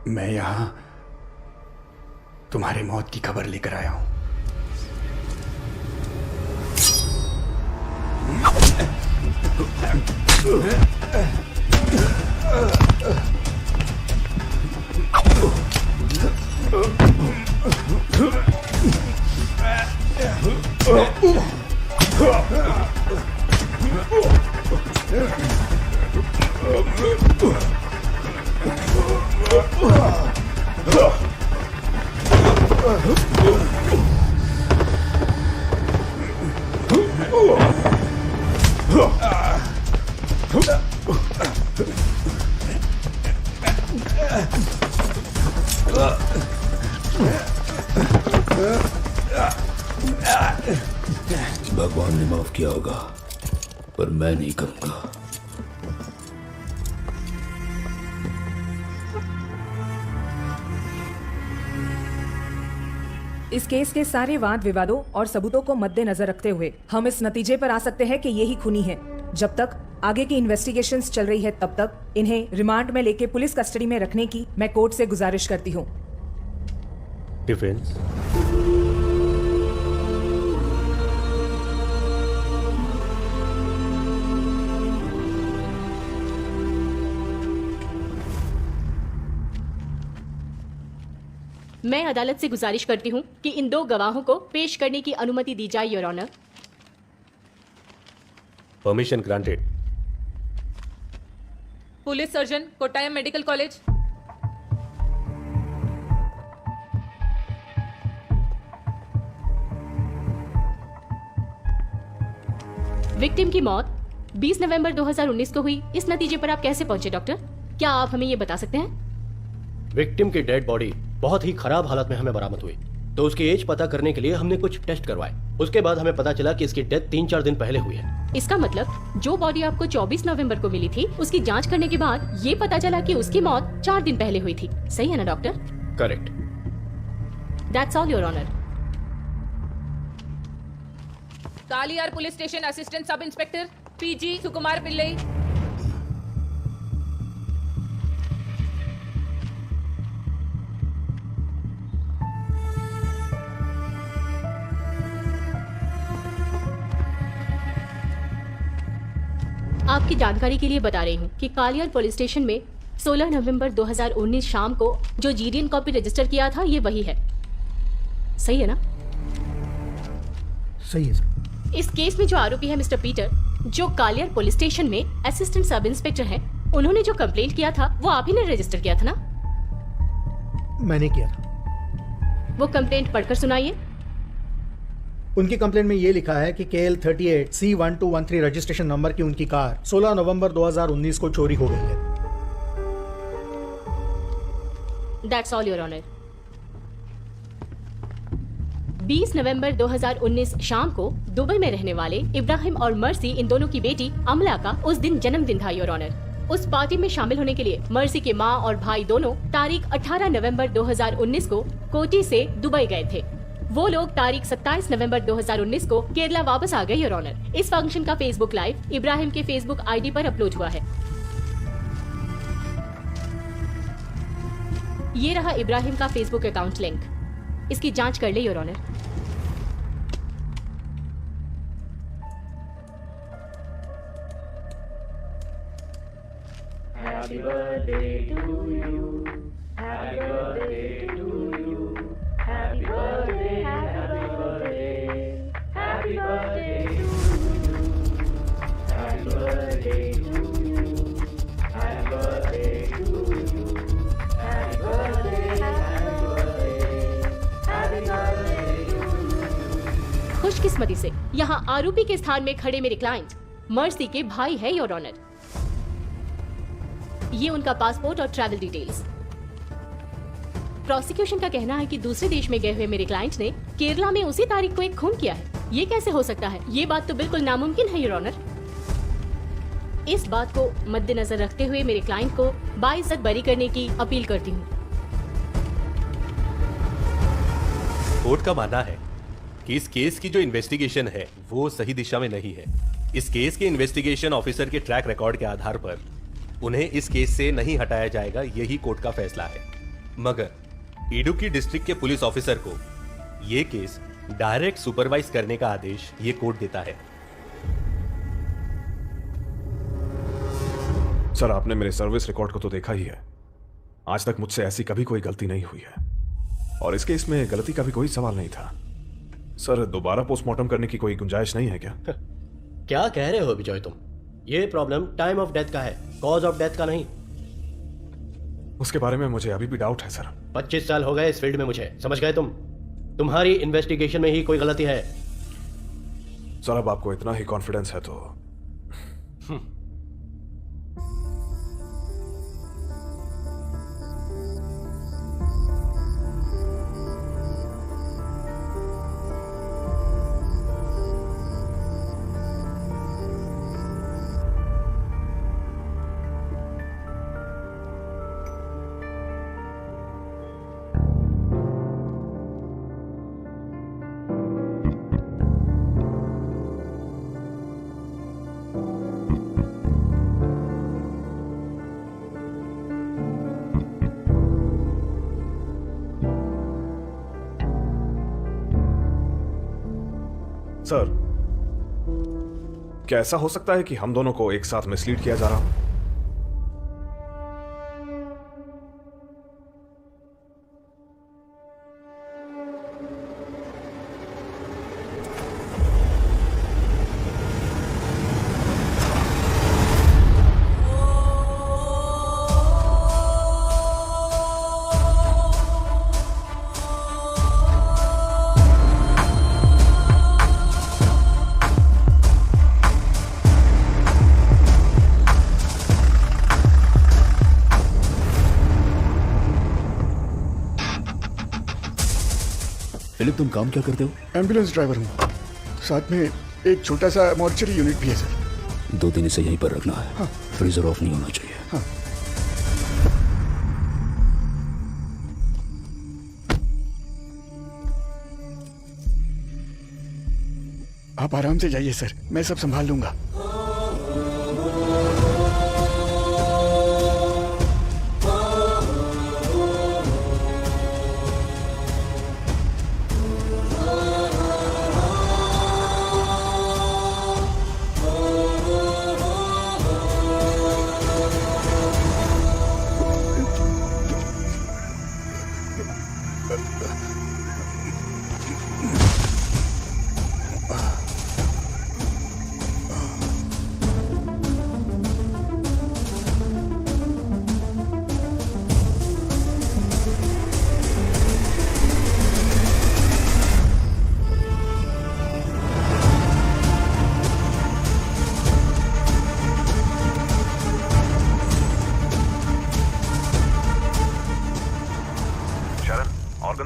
मैं यहां तुम्हारे मौत की खबर लेकर आया हूं। भगवान ने माफ किया होगा, पर मैं नहीं करूंगा। इस केस के सारे वाद विवादों और सबूतों को मद्देनजर रखते हुए हम इस नतीजे पर आ सकते हैं कि ये ही खूनी है। जब तक आगे की इन्वेस्टिगेशंस चल रही है तब तक इन्हें रिमांड में लेके पुलिस कस्टडी में रखने की मैं कोर्ट से गुजारिश करती हूँ। डिफेंस। मैं अदालत से गुजारिश करती हूँ कि इन दो गवाहों को पेश करने की अनुमति दी जाए, your honour. Permission granted. Police surgeon, Kottayam medical college. Victim की मौत 20 नवंबर 2019 को हुई। इस नतीजे पर आप कैसे पहुंचे डॉक्टर? क्या आप हमें ये बता सकते हैं? विक्टिम की डेड बॉडी बहुत ही खराब हालत में हमें बरामद हुई, तो उसकी एज पता करने के लिए हमने कुछ टेस्ट करवाए। उसके बाद हमें पता चला कि इसकी डेथ 3-4 दिन पहले हुई है। इसका मतलब जो बॉडी आपको 24 नवंबर को मिली थी, उसकी जांच करने के बाद ये पता चला कि उसकी मौत 4 दिन पहले हुई थी। सही है ना doctor? Correct. That's all your honour. Kaliyar police station assistant sub inspector PG Sukumar Pillai. आपकी जानकारी के लिए बता रही हूँ कि कालियार पुलिस स्टेशन में 16 नवंबर 2019 शाम को जो जीडीएन कॉपी रजिस्टर किया था, ये वही है। सही है ना? सही है सर। इस केस में जो आरोपी है मिस्टर पीटर, जो कालियार पुलिस स्टेशन में असिस्टेंट सब इंस्पेक्टर हैं, उन्होंने जो कंप्लेंट किया था वो आप ही ने रजिस्टर किया था ना? मैंने किया था। वो कंप्लेंट पढ़कर सुनाइए। उनकी कंप्लेंट में ये लिखा है कि KL 38 C1213 रजिस्ट्रेशन नंबर की उनकी कार 16 नवंबर 2019 को चोरी हो गई है। That's all your honour. 20 नवंबर 2019 शाम को दुबई में रहने वाले इब्राहिम और मर्सी, इन दोनों की बेटी अमला का उस दिन जन्मदिन था, योर ऑनर। उस पार्टी में शामिल होने के लिए मर्सी के माँ और भाई दोनों तारीख 18 नवंबर 2019 को कोची से दुबई गए थे। वो लोग तारीख 27 नवंबर 2019 को केरला वापस आ गए, योर ऑनर। इस फंक्शन का फेसबुक लाइव इब्राहिम के फेसबुक आईडी पर अपलोड हुआ है। ये रहा इब्राहिम का फेसबुक अकाउंट लिंक। इसकी जांच कर ले, your honour. Happy birthday to you. Happy birthday to you. Happy birthday, happy birthday. Happy birthday to you. Happy birthday to you. Happy birthday to you. Happy birthday, happy birthday. Happy birthday to you. खुशकिस्मती से यहाँ आरोपी के स्थान में खड़े मेरे client mercy के भाई है, योर ऑनर। ये उनका पासपोर्ट और ट्रैवल डिटेल्स। प्रोसिक्यूशन का कहना है कि दूसरे देश में गए हुए मेरे क्लाइंट ने केरला में उसी तारीख को एक खून किया है। ये कैसे हो सकता है? ये बात तो बिल्कुल नामुमकिन है, योर ऑनर। इस बात को मद्देनजर रखते हुए मेरे क्लाइंट को बाइज्जत बरी करने की अपील करती हूँ। कोर्ट का मानना है कि इस केस की जो इन्वेस्टिगेशन है वो सही दिशा में नहीं है। इस केस के इन्वेस्टिगेशन ऑफिसर के ट्रैक रिकॉर्ड के आधार पर उन्हें इस केस से नहीं हटाया जाएगा, यही कोर्ट का फैसला है। मगर इडुक्की डिस्ट्रिक्ट के पुलिस ऑफिसर को ये केस डायरेक्ट सुपरवाइज करने का आदेश ये कोर्ट देता है। सर, आपने मेरे सर्विस रिकॉर्ड को तो देखा ही है। आज तक मुझसे ऐसी कभी कोई गलती नहीं हुई है और इस केस में गलती का भी कोई सवाल नहीं था। सर, दोबारा पोस्टमार्टम करने की कोई गुंजाइश नहीं है क्या? क्या कह रहे हो विजय तुम? ये प्रॉब्लम टाइम ऑफ डेथ का है, कॉज ऑफ डेथ का नहीं। उसके बारे में मुझे अभी भी डाउट है सर। 25 साल हो गए इस फील्ड में मुझे, समझ गए तुम? तुम्हारी इन्वेस्टिगेशन में ही कोई गलती है। सर, अब आपको इतना ही कॉन्फिडेंस है तो सर, क्या ऐसा हो सकता है कि हम दोनों को एक साथ मिसलीड किया जा रहा हो? फिलिप, तुम काम क्या करते हो? एम्बुलेंस ड्राइवर हूँ। साथ में एक छोटा सा मॉर्चरी यूनिट भी है सर। 2 दिन इसे यहीं पर रखना है। हाँ। फ्रीजर ऑफ नहीं होना चाहिए। हाँ। आप आराम से जाइए सर, मैं सब संभाल लूंगा।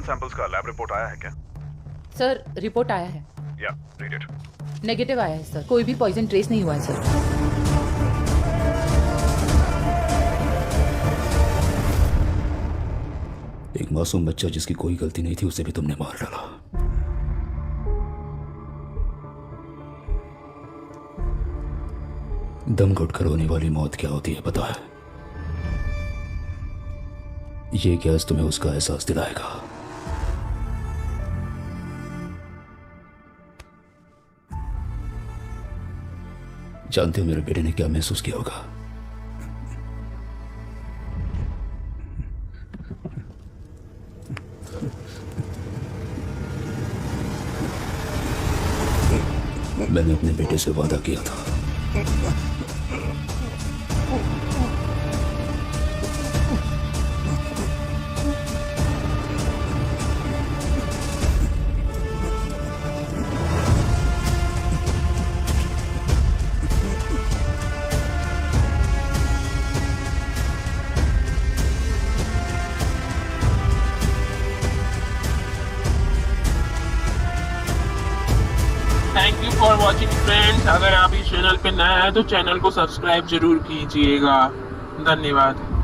सैंपल्स का लैब रिपोर्ट आया है क्या? सर, रिपोर्ट आया है। या, रीड इट। नेगेटिव आया है सर, कोई भी पॉइजन ट्रेस नहीं हुआ है सर। एक मासूम बच्चा जिसकी कोई गलती नहीं थी, उसे भी तुमने मार डाला। दम घुटकर होने वाली मौत क्या होती है पता है? ये गैस तुम्हें उसका एहसास दिलाएगा। जानते हो मेरे बेटे ने क्या महसूस किया होगा? मैंने अपने बेटे से वादा किया था। Thank you for watching friends. अगर आप इस चैनल पे नए हैं तो चैनल को सब्सक्राइब जरूर कीजिएगा। धन्यवाद।